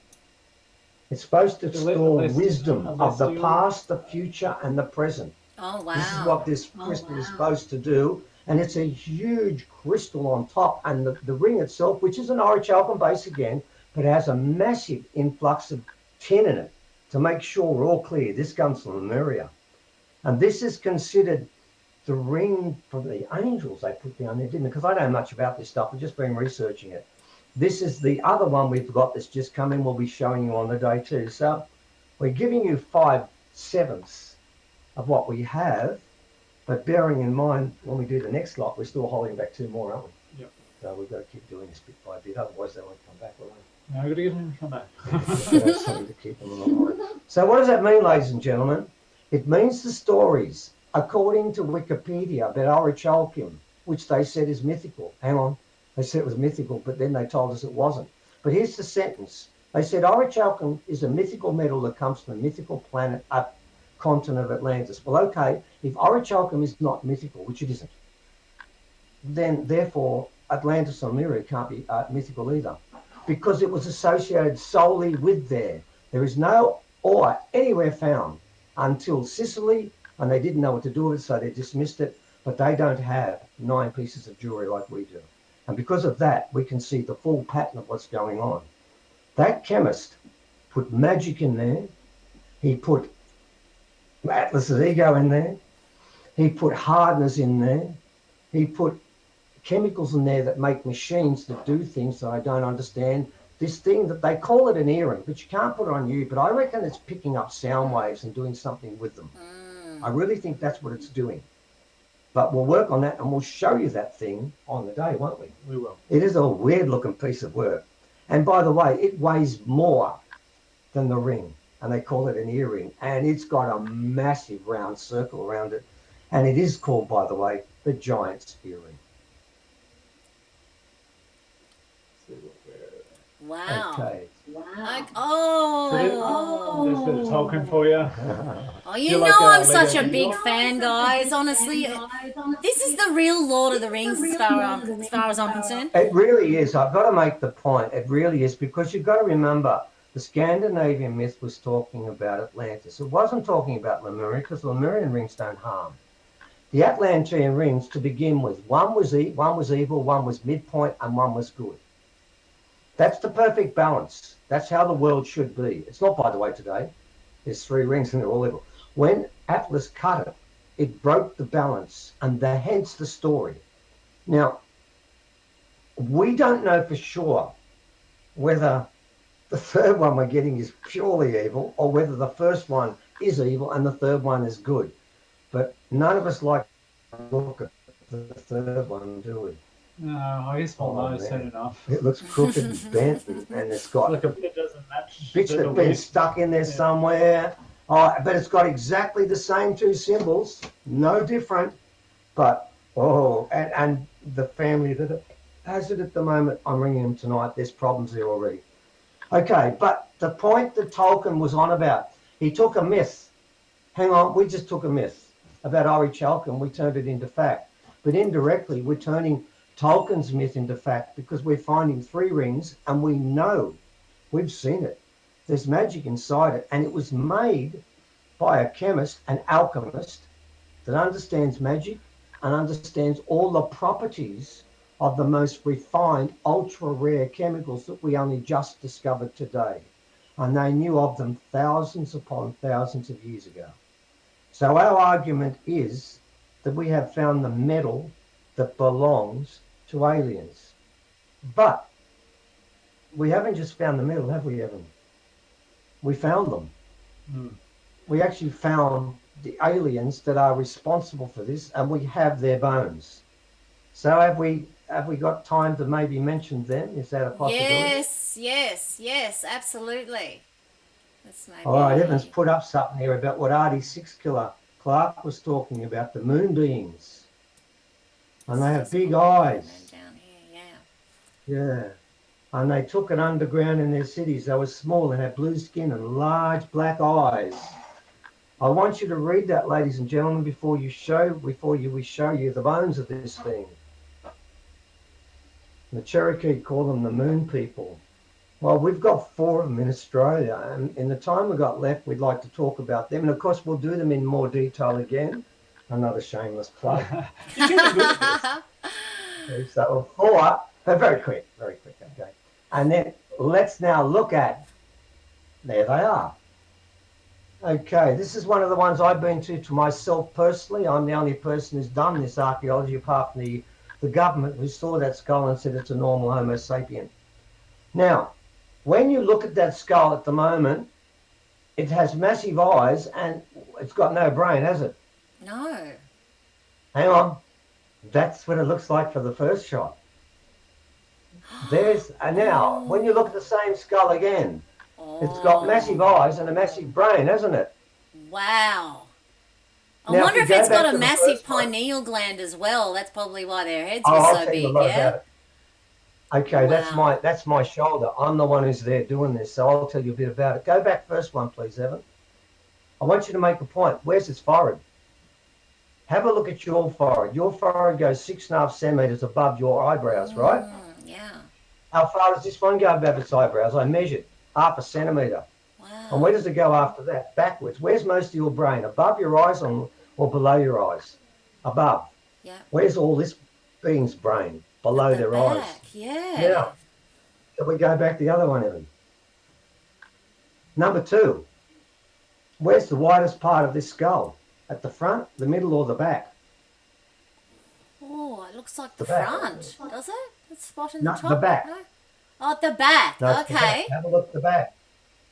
It's supposed to store wisdom of the past, the future, and the present. Oh, wow. This is what this crystal is supposed to do. And it's a huge crystal on top. And the ring itself, which is an orichalcum base again, but it has a massive influx of tin in it to make sure we're all clear. This comes from Lemuria. And this is considered the ring from the angels they put down there, didn't it? Because I don't know much about this stuff. I've just been researching it. This is the other one we've got that's just come in. We'll be showing you on the day too. So we're giving you 5/7 of what we have, but bearing in mind when we do the next lot, we're still holding back 2 more, aren't we? Yep. So we've got to keep doing this bit by bit, otherwise they won't come back, will they? No, I've got to get him to come back. That's something to keep them alive. So what does that mean, ladies and gentlemen? It means the stories, according to Wikipedia, about orichalcum, which they said is mythical. Hang on. They said it was mythical, but then they told us it wasn't. But here's the sentence. They said orichalcum is a mythical metal that comes from a mythical planet up continent of Atlantis. Well, okay, if orichalcum is not mythical, which it isn't, then therefore Atlantis or Lemuria can't be mythical either, because it was associated solely with there. There is no ore anywhere found until Sicily, and they didn't know what to do with it, so they dismissed it, but they don't have 9 pieces of jewelry like we do. And because of that, we can see the full pattern of what's going on. That chemist put magic in there. He put Atlas's ego in there. He put hardness in there. He put chemicals in there that make machines that do things that I don't understand. This thing that they call it an earring, but you can't put it on you, but I reckon it's picking up sound waves and doing something with them. I really think that's what it's doing. But we'll work on that and we'll show you that thing on the day, won't we? We will. It is a weird looking piece of work. And by the way, it weighs more than the ring. And they call it an earring. And it's got a massive round circle around it. And it is called, by the way, the giant's earring. Wow. Okay. Like, oh. There's a bit of Tolkien for you. Oh, you know I'm such a big fan, guys. Honestly, this is the real Lord of the Rings as far as I'm concerned. It really is. I've got to make the point. It really is, because you've got to remember the Scandinavian myth was talking about Atlantis. It wasn't talking about Lemuria, because the Lemurian rings don't harm. The Atlantean rings, to begin with, one was evil, one was midpoint, and one was good. That's the perfect balance. That's how the world should be. It's not, by the way, today. There's 3 rings and they're all evil. When Atlas cut it, it broke the balance, and hence the story. Now, we don't know for sure whether the third one we're getting is purely evil or whether the first one is evil and the third one is good. But none of us like to look at the third one, do we? No, I guess my nose soon enough. It looks crooked and bent, and it's got It doesn't match. bits that have been stuck in there somewhere. Oh, but it's got exactly the same 2 symbols, no different. But, and the family that has it at the moment, I'm ringing them tonight, there's problems there already. Okay, but the point that Tolkien was on about, he took a myth. Hang on, we just took a myth. about Orichalcum, we turned it into fact. But indirectly, we're turning Tolkien's myth into fact because we're finding 3 rings and we know, we've seen it. There's magic inside it, and it was made by a chemist, an alchemist that understands magic and understands all the properties of the most refined, ultra rare chemicals that we only just discovered today. And they knew of them thousands upon thousands of years ago. So our argument is that we have found the metal that belongs to aliens. But we haven't just found the metal, have we, Evan? We found them. We actually found the aliens that are responsible for this, and we have their bones. So have we got time to maybe mention them? Is that a possibility? Yes, absolutely. Let's maybe... All right, Evan's put up something here about what Artie 6 Killer Clark was talking about, the moon beings. And they have big eyes. Down here, yeah. And they took it underground in their cities. They were small and had blue skin and large black eyes. I want you to read that, ladies and gentlemen, before we show you the bones of this thing. The Cherokee call them the moon people. Well, we've got 4 of them in Australia, and in the time we've got left, we'd like to talk about them. And of course, we'll do them in more detail again. Another shameless plug. You're getting good at this. So 4, but very quick, okay. And then let's now look at, there they are. Okay, this is one of the ones I've been to myself personally. I'm the only person who's done this archaeology apart from the government, who saw that skull and said it's a normal Homo sapien. Now, when you look at that skull at the moment, it has massive eyes and it's got no brain, has it? No. Hang on. That's what it looks like for the first shot. There's now, when you look at the same skull again, it's got massive eyes and a massive brain, hasn't it? Wow. I Now, wonder if if you go it's back got to a the massive first one- pineal gland as well. That's probably why their heads Oh, were I'll so tell you a big, lot yeah? about it. Okay, Wow. that's my shoulder. I'm the one who's there doing this, so I'll tell you a bit about it. Go back first one, please, Evan. I want you to make a point. Where's his forehead? Have a look at your forehead. Your forehead goes 6.5 centimeters above your eyebrows, right? Yeah. How far does this one go above its eyebrows? I measured 0.5 centimeter. Wow. And where does it go after that? Backwards. Where's most of your brain? Above your eyes or below your eyes? Above. Yeah. Where's all this being's brain? Below At the their back, eyes. yeah. Now, if we go back the other one, Evan. Number 2. Where's the widest part of this skull? At the front, the middle, or the back? Oh, it looks like The the back. front, does it? The spot in No, the the top? back. No? Oh, the back. No, it's the Okay. back. Have a look at the back.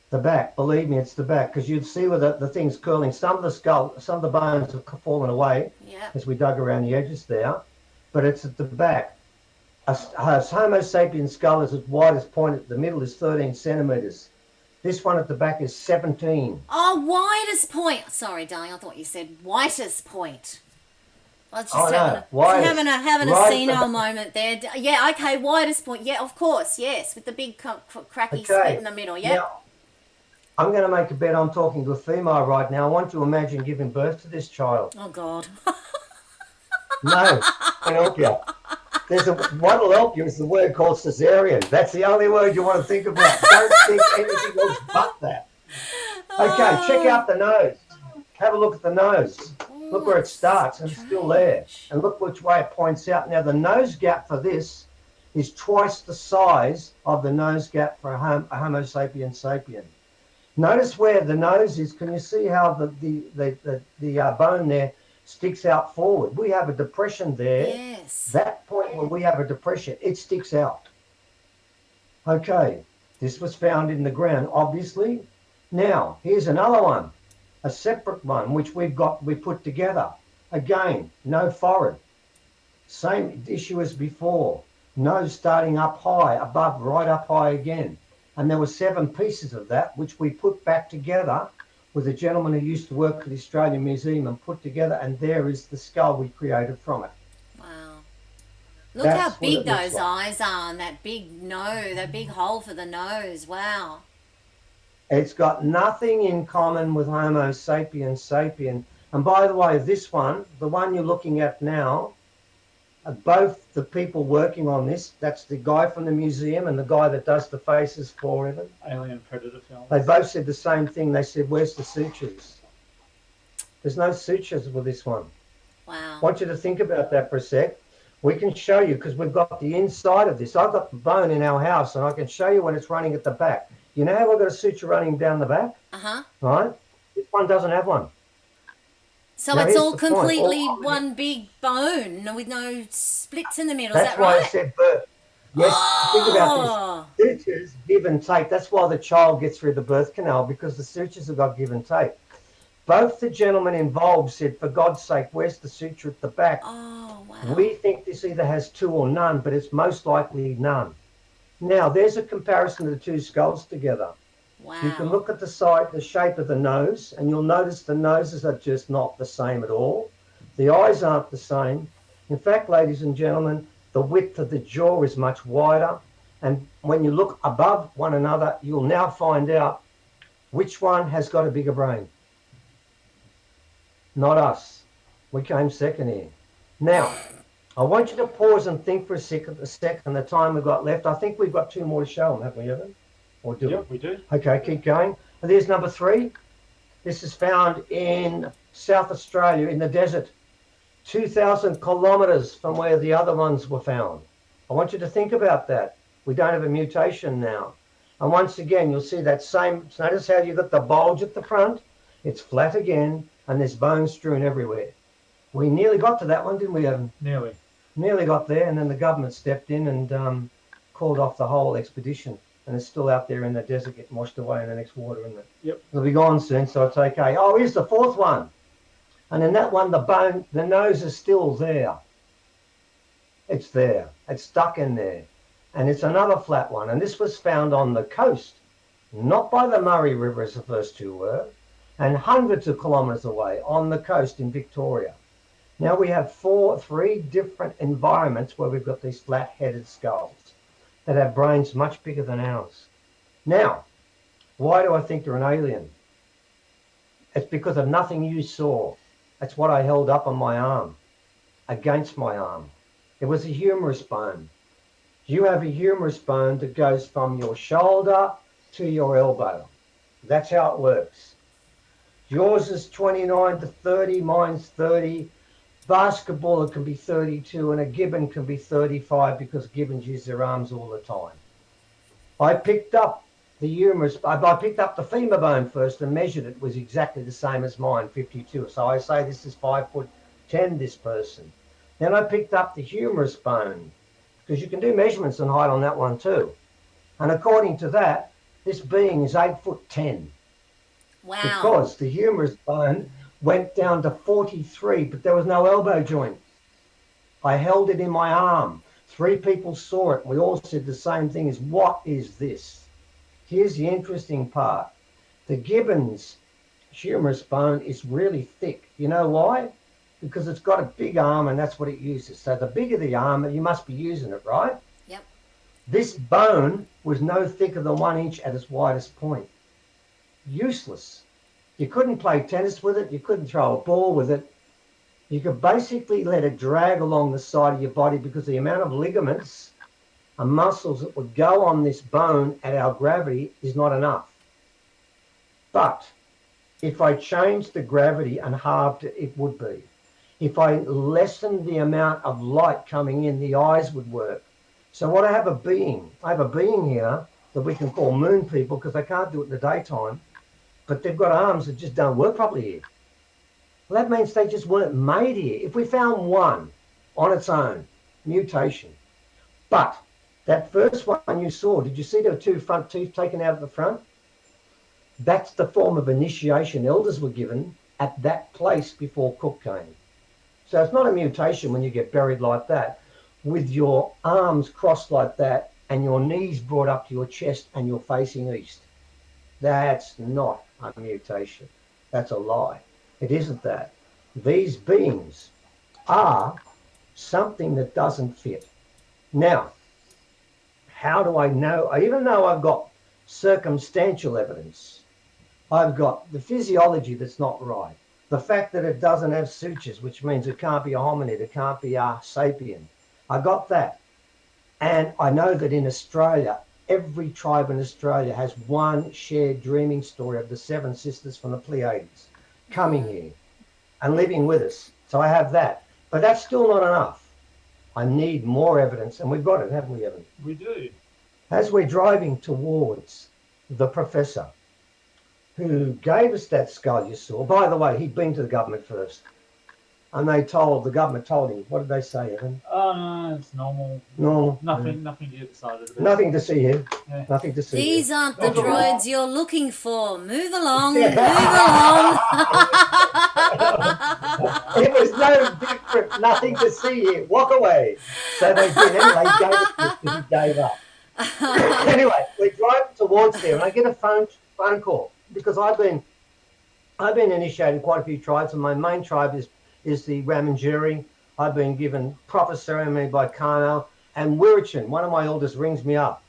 The back, believe me, it's the back, because you'd see where the thing's curling. Some of the bones have fallen away Yeah. as we dug around the edges there, but it's at the back. A Homo sapiens skull is its widest point at the middle is 13 centimeters. This one at the back is 17. Oh, widest point. Sorry, darling, I thought you said whitest point. I was just Oh, no, having widest. having a Right at the senile back. moment there. Yeah, okay, widest point. Yeah, of course, yes, with the big cracky split in the middle. Yeah. Now, I'm going to make a bet. I'm talking to a female right now. I want you to imagine giving birth to this child. Oh God. No, I help you. What'll help you is the word called cesarean. That's the only word you want to think about. Don't think anything else but that. Okay, check out the nose. Have a look at the nose. Look where it starts, and it's still there. And look which way it points out. Now, the nose gap for this is twice the size of the nose gap for a Homo sapiens sapien. Notice where the nose is. Can you see how the bone there sticks out forward? We have a depression there. Yes. That point where we have a depression, it sticks out. Okay, this was found in the ground, obviously. Now, here's another one, a separate one, which we put together. Again, no forehead. Same issue as before. Nose starting up high, above, right up high again. And there were 7 pieces of that, which we put back together with a gentleman who used to work for the Australian Museum and put together, and there is the skull we created from it. Wow. Look That's how what big it looks those like. eyes are, and that big nose, that big hole for the nose. Wow. It's got nothing in common with Homo sapiens sapien. And by the way, this one, the one you're looking at now, both the people working on this, that's the guy from the museum and the guy that does the faces for Evan. Alien Predator films. They both said the same thing. They said, where's the sutures? There's no sutures with this one. Wow. I want you to think about that for a sec. We can show you because we've got the inside of this. I've got the bone in our house and I can show you when it's running at the back. You know how we've got a suture running down the back? Uh-huh. Right? This one doesn't have one. So Now, it's here's all the point. completely one big bone with no splits in the middle. That's Is that why right? I said birth. Yes, think about this. Sutures, give and take. That's why the child gets through the birth canal, because the sutures have got give and take. Both the gentlemen involved said, for God's sake, where's the suture at the back? Oh, wow. We think this either has two or none, but it's most likely none. Now, there's a comparison of the two skulls together. Wow. You can look at the side, the shape of the nose, and you'll notice the noses are just not the same at all. The eyes aren't the same. In fact, ladies and gentlemen, the width of the jaw is much wider. And when you look above one another, you'll now find out which one has got a bigger brain. Not us. We came second here. Now, I want you to pause and think for a second, the time we've got left. I think we've got two more to show them, haven't we, Evan? Or do Yep, we do. Okay, keep going. And there's number 3. This is found in South Australia in the desert, 2,000 kilometres from where the other ones were found. I want you to think about that. We don't have a mutation now. And once again, you'll see that same, notice how you've got the bulge at the front, it's flat again, and there's bones strewn everywhere. We nearly got to that one, didn't we, Evan? Nearly got there, and then the government stepped in and called off the whole expedition. And it's still out there in the desert getting washed away in the next water, isn't it? Yep. It'll be gone soon, so it's okay. Oh, here's the 4th one. And in that one, the bone, the nose is still there. It's there. It's stuck in there. And it's another flat one. And this was found on the coast, not by the Murray River as the first two were, and hundreds of kilometres away on the coast in Victoria. Now we have 3 different environments where we've got these flat-headed skulls that have brains much bigger than ours. Now, why do I think they're an alien? It's because of nothing you saw. That's what I held up on my arm, against my arm. It was a humerus bone. You have a humerus bone that goes from your shoulder to your elbow. That's how it works. Yours is 29 to 30, mine's 30. Basketballer can be 32 and a gibbon can be 35 because gibbons use their arms all the time. I picked up the humerus, I picked up the femur bone first and measured it. It was exactly the same as mine, 52. So I say this is 5'10", this person. Then I picked up the humerus bone because you can do measurements and height on that one too. And according to that, this being is 8'10". Wow. Because the humerus bone went down to 43, but there was no elbow joint. I held it in my arm. 3 people saw it. We all said the same thing: is what is this? Here's the interesting part. The gibbon's humerus bone is really thick. You know why? Because it's got a big arm and that's what it uses. So the bigger the arm, you must be using it, right? Yep. This bone was no thicker than 1 inch at its widest point. Useless. You couldn't play tennis with it. You couldn't throw a ball with it. You could basically let it drag along the side of your body because the amount of ligaments and muscles that would go on this bone at our gravity is not enough. But if I changed the gravity and halved it, it would be. If I lessened the amount of light coming in, the eyes would work. So what I have a being here that we can call moon people because they can't do it in the daytime, but they've got arms that just don't work properly here. Well, that means they just weren't made here. If we found one on its own, mutation. But that first one you saw, did you see there were 2 front teeth taken out of the front? That's the form of initiation elders were given at that place before Cook came. So it's not a mutation when you get buried like that, with your arms crossed like that and your knees brought up to your chest and you're facing east. That's not a mutation. That's a lie. It isn't that. These beings are something that doesn't fit. Now, how do I know? Even though I've got circumstantial evidence, I've got the physiology that's not right. The fact that it doesn't have sutures, which means it can't be a hominid, it can't be a sapien. I got that. And I know that in Australia, every tribe in Australia has one shared dreaming story of the seven sisters from the Pleiades coming here and living with us. So I have that. But that's still not enough. I need more evidence, and we've got it, haven't we, Evan? We do. As we're driving towards the professor who gave us that skull you saw, by the way, he'd been to the government first. And the government told him, what did they say, Evan? No, it's normal. Normal. Nothing to get excited about. Nothing to see here. Yeah. Nothing to see These here. aren't the Not at all. droids you're looking for. Move along, move along. It was no different. Nothing to see here. Walk away. So they did. Anyway, he gave it to us because he gave up. Anyway, we're driving towards there, and I get a phone call because I've been initiating quite a few tribes, and my main tribe is the Ramanjuri. I've been given proper ceremony by Kano, and Wirichin, one of my elders, rings me up,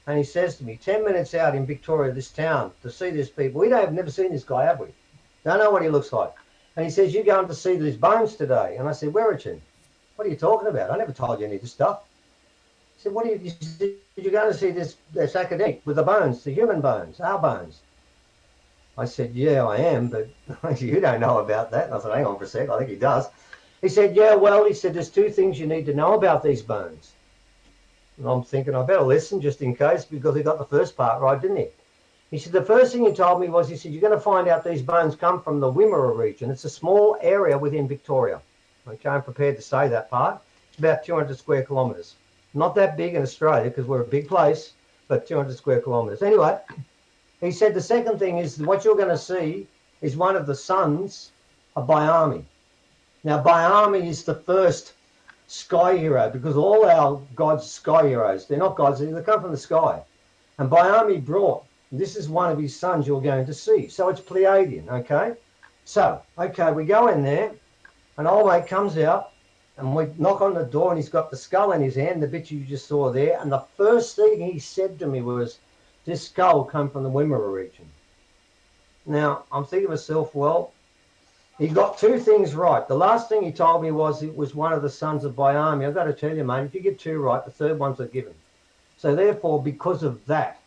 and he says to me, 10 minutes out in Victoria, this town, to see these people. We have never seen this guy, have we? Don't know what he looks like. And he says, you're going to see these bones today. And I said, Wirichin, what are you talking about? I never told you any of this stuff. He said, you're going to see this academic with the bones, the human bones, our bones. I said, yeah, I am, but you don't know about that. And I said, hang on for a sec, I think he does. He said, yeah, well, he said, there's two things you need to know about these bones. And I'm thinking, I better listen just in case, because he got the first part right, didn't he? He said, the first thing he told me was, he said, you're going to find out these bones come from the Wimmera region. It's a small area within Victoria. Okay, I'm prepared to say that part. It's about 200 square kilometres. Not that big in Australia, because we're a big place, but 200 square kilometres. Anyway, he said the second thing is what you're going to see is one of the sons of Bayami. Now, Bayami is the first sky hero, because all our gods are sky heroes. They're not gods, they come from the sky. And Bayami brought, this is one of his sons you're going to see. So it's Pleiadian, okay? So, okay, we go in there, and old mate comes out, and we knock on the door, and he's got the skull in his hand, the bit you just saw there. And the first thing he said to me was, this skull come from the Wimmera region. Now, I'm thinking to myself, well, he got two things right. The last thing he told me was it was one of the sons of Bayami. I've got to tell you, mate, if you get two right, the third one's a given. So therefore, because of that,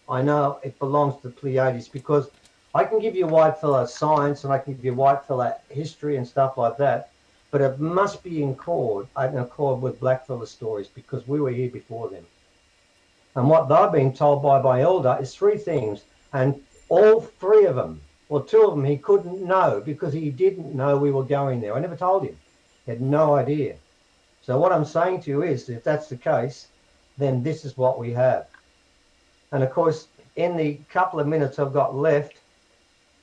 I know it belongs to the Pleiades, because I can give you white fella science and I can give you white fella history and stuff like that, but it must be in accord with black fella stories, because we were here before them. And what they've been told by my elder is three things, and all three of them, well, two of them he couldn't know because he didn't know we were going there. I never told him. He had no idea. So what I'm saying to you is, if that's the case, then this is what we have. And of course, in the couple of minutes I've got left,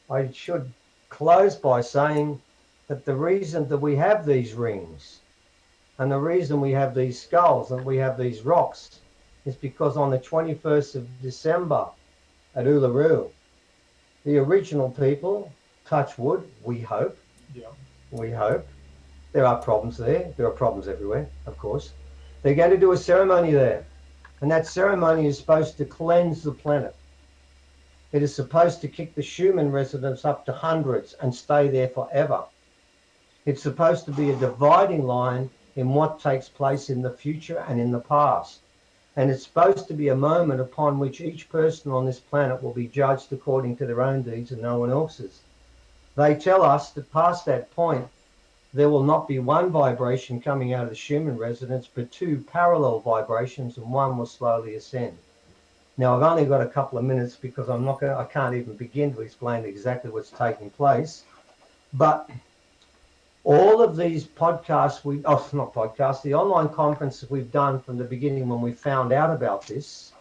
I should close by saying that the reason that we have these rings and the reason we have these skulls and we have these rocks is because on the 21st of December at Uluru, the original people, touch wood, we hope, there are problems there, there are problems everywhere, of course. They're going to do a ceremony there, and that ceremony is supposed to cleanse the planet. It is supposed to kick the human residents up to hundreds and stay there forever. It's supposed to be a dividing line in what takes place in the future and in the past. And it's supposed to be a moment upon which each person on this planet will be judged according to their own deeds and no one else's. They tell us that past that point, there will not be one vibration coming out of the human residence, but two parallel vibrations, and one will slowly ascend. Now, I've only got a couple of minutes because I can't even begin to explain exactly what's taking place. But all of these podcasts, the online conferences we've done from the beginning when we found out about this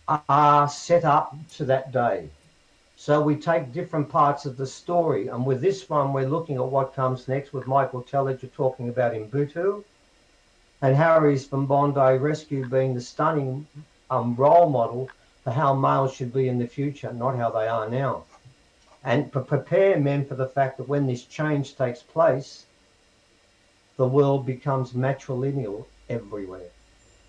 are set up to that day. So we take different parts of the story. And with this one, we're looking at what comes next with Michael Telliger talking about Mbutu and Harry's from Bondi Rescue being the stunning role model for how males should be in the future, not how they are now. And prepare men for the fact that when this change takes place, the world becomes matrilineal everywhere.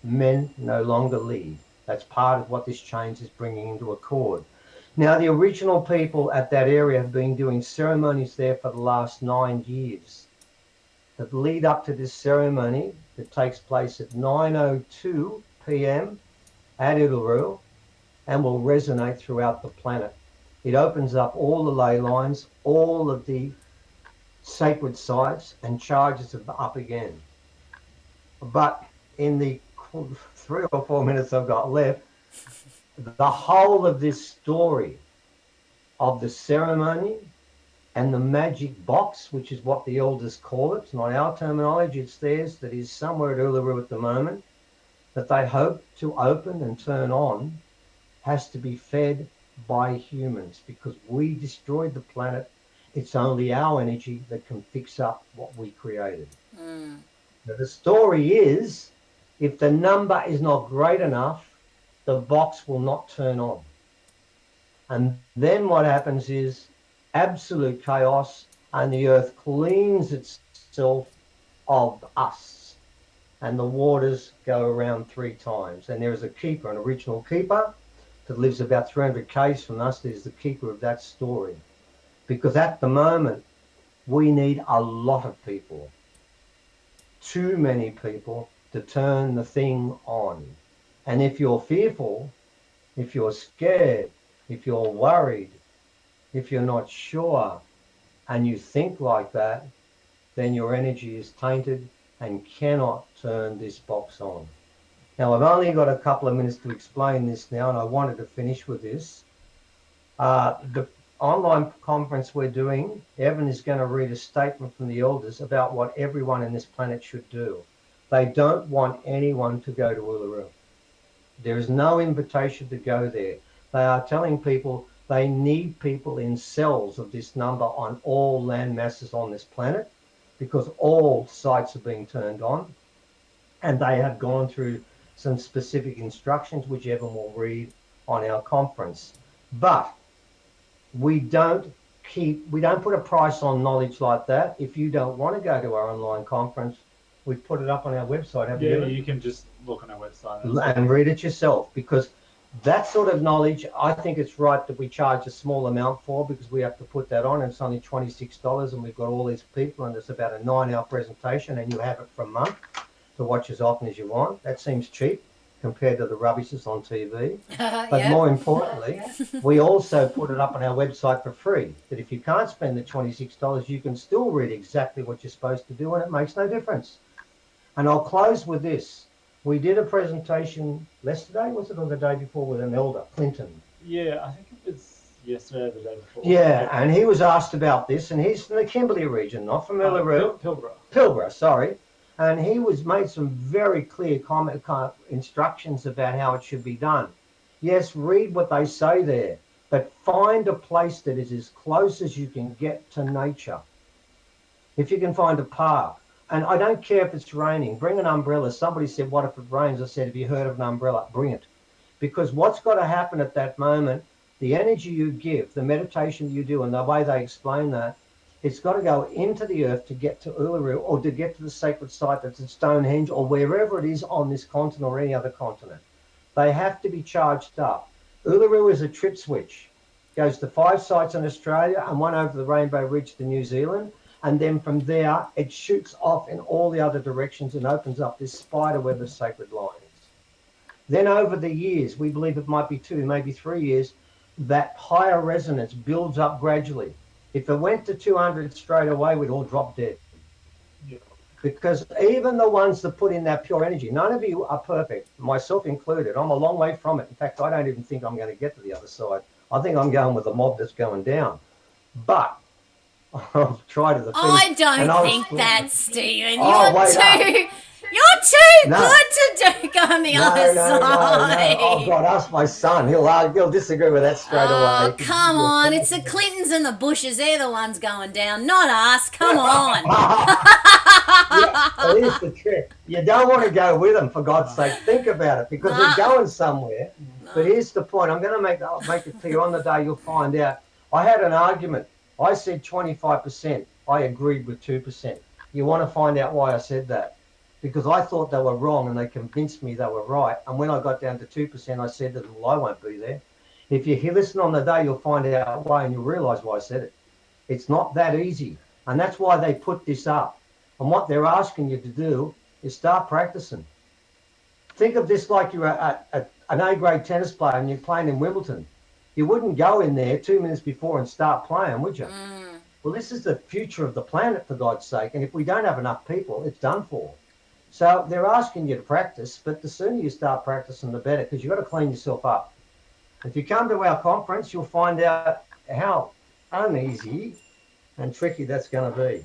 Men no longer lead. That's part of what this change is bringing into accord. Now, the original people at that area have been doing ceremonies there for the last 9 years. That lead up to this ceremony that takes place at 9:02 p.m. at Uluru and will resonate throughout the planet. It opens up all the ley lines, all of the sacred sites, and charges them up again. But in the 3 or 4 minutes I've got left, the whole of this story of the ceremony and the magic box, which is what the elders call it, it's not our terminology, it's theirs, that is somewhere at Uluru at the moment, that they hope to open and turn on, has to be fed by humans because we destroyed the planet. It's only our energy that can fix up what we created. Mm. Now, the story is if the number is not great enough, the box will not turn on. And then what happens is absolute chaos, and the earth cleans itself of us. And the waters go around 3 times. And there is a keeper, an original keeper, that lives about 300 k's from us, that is the keeper of that story. Because at the moment, we need a lot of people, too many people, to turn the thing on. And if you're fearful, if you're scared, if you're worried, if you're not sure, and you think like that, then your energy is tainted and cannot turn this box on. Now, I've only got a couple of minutes to explain this now, and I wanted to finish with this. The online conference we're doing, Evan is going to read a statement from the elders about what everyone in this planet should do. They don't want anyone to go to Uluru. There is no invitation to go there. They are telling people they need people in cells of this number on all land masses on this planet because all sites are being turned on, and they have gone through some specific instructions, which Evan will read on our conference. But we don't put a price on knowledge like that. If you don't want to go to our online conference, we've put it up on our website. Have Yeah, you can just look on our website and read it yourself, because that sort of knowledge, I think it's right that we charge a small amount for, because we have to put that on. It's only $26, and we've got all these people, and it's about a 9-hour presentation, and you have it for a month to watch as often as you want. That seems cheap compared to the rubbish that's on TV. But more importantly, we also put it up on our website for free, that if you can't spend the $26, you can still read exactly what you're supposed to do, and it makes no difference. And I'll close with this. We did a presentation yesterday, was it, or the day before, with an elder, Clinton? Yeah, I think it was yesterday or the day before. Yeah, and he was asked about this, and he's from the Kimberley region, not from Uluru. Pilbara, sorry. And he was made some very clear instructions about how it should be done. Yes, read what they say there, but find a place that is as close as you can get to nature. If you can find a park, and I don't care if it's raining, bring an umbrella. Somebody said, what if it rains? I said, have you heard of an umbrella? Bring it. Because what's got to happen at that moment, the energy you give, the meditation you do, and the way they explain that, it's got to go into the earth to get to Uluru, or to get to the sacred site that's at Stonehenge, or wherever it is on this continent or any other continent. They have to be charged up. Uluru is a trip switch. Goes to 5 sites in Australia and 1 over the Rainbow Ridge to New Zealand. And then from there, it shoots off in all the other directions and opens up this spider web of sacred lines. Then over the years, we believe it might be 2, maybe 3 years, that higher resonance builds up gradually. If it went to 200 straight away, we'd all drop dead. Yeah. Because even the ones that put in that pure energy, none of you are perfect, myself included. I'm a long way from it. In fact, I don't even think I'm going to get to the other side. I think I'm going with the mob that's going down. But I've tried to the finish. I don't think that, Stephen. Oh, you're too good to go on the other side. No. I've got us, my son. He'll disagree with that straight away. Oh, come on. It's the Clintons and the Bushes. They're the ones going down, not us. Come on. Yeah, here's the trick. You don't want to go with them, for God's sake. Think about it, because they're going somewhere. But here's the point. I'm going to make it clear. On the day, you'll find out. I had an argument. I said 25%. I agreed with 2%. You want to find out why I said that? Because I thought they were wrong, and they convinced me they were right. And when I got down to 2%, I said to them, well, I won't be there. If you listen on the day, you'll find out why, and you'll realise why I said it. It's not that easy. And that's why they put this up. And what they're asking you to do is start practicing. Think of this like you're an A-grade tennis player and you're playing in Wimbledon. You wouldn't go in there 2 minutes before and start playing, would you? Well, this is the future of the planet, for God's sake. And if we don't have enough people, it's done for. So they're asking you to practice, but the sooner you start practicing, the better, because you've got to clean yourself up. If you come to our conference, you'll find out how uneasy and tricky that's going to be.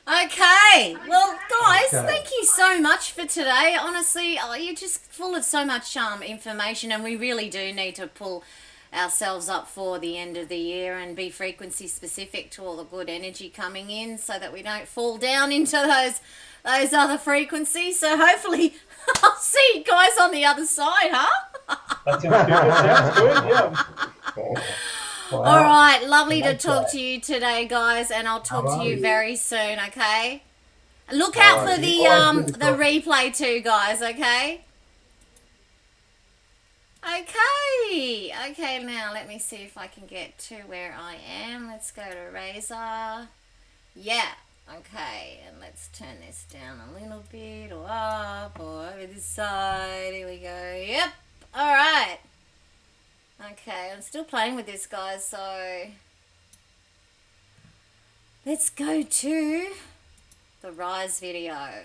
Okay, well, guys, thank you so much for today. Honestly, you're just full of so much information, and we really do need to pull ourselves up for the end of the year and be frequency specific to all the good energy coming in, so that we don't fall down into those other frequencies. So hopefully I'll see you guys on the other side, huh? That sounds good. Yeah. Wow. All right, lovely to talk to you today, guys, and I'll talk to you very soon, okay? Look out for the replay too, guys, okay? Okay, now let me see if I can get to where I am. Let's go to Razor. Yeah, okay, and let's turn this down a little bit, or up, or over this side. Here we go. Yep, all right. Okay, I'm still playing with this, guys, so let's go to the Rise video.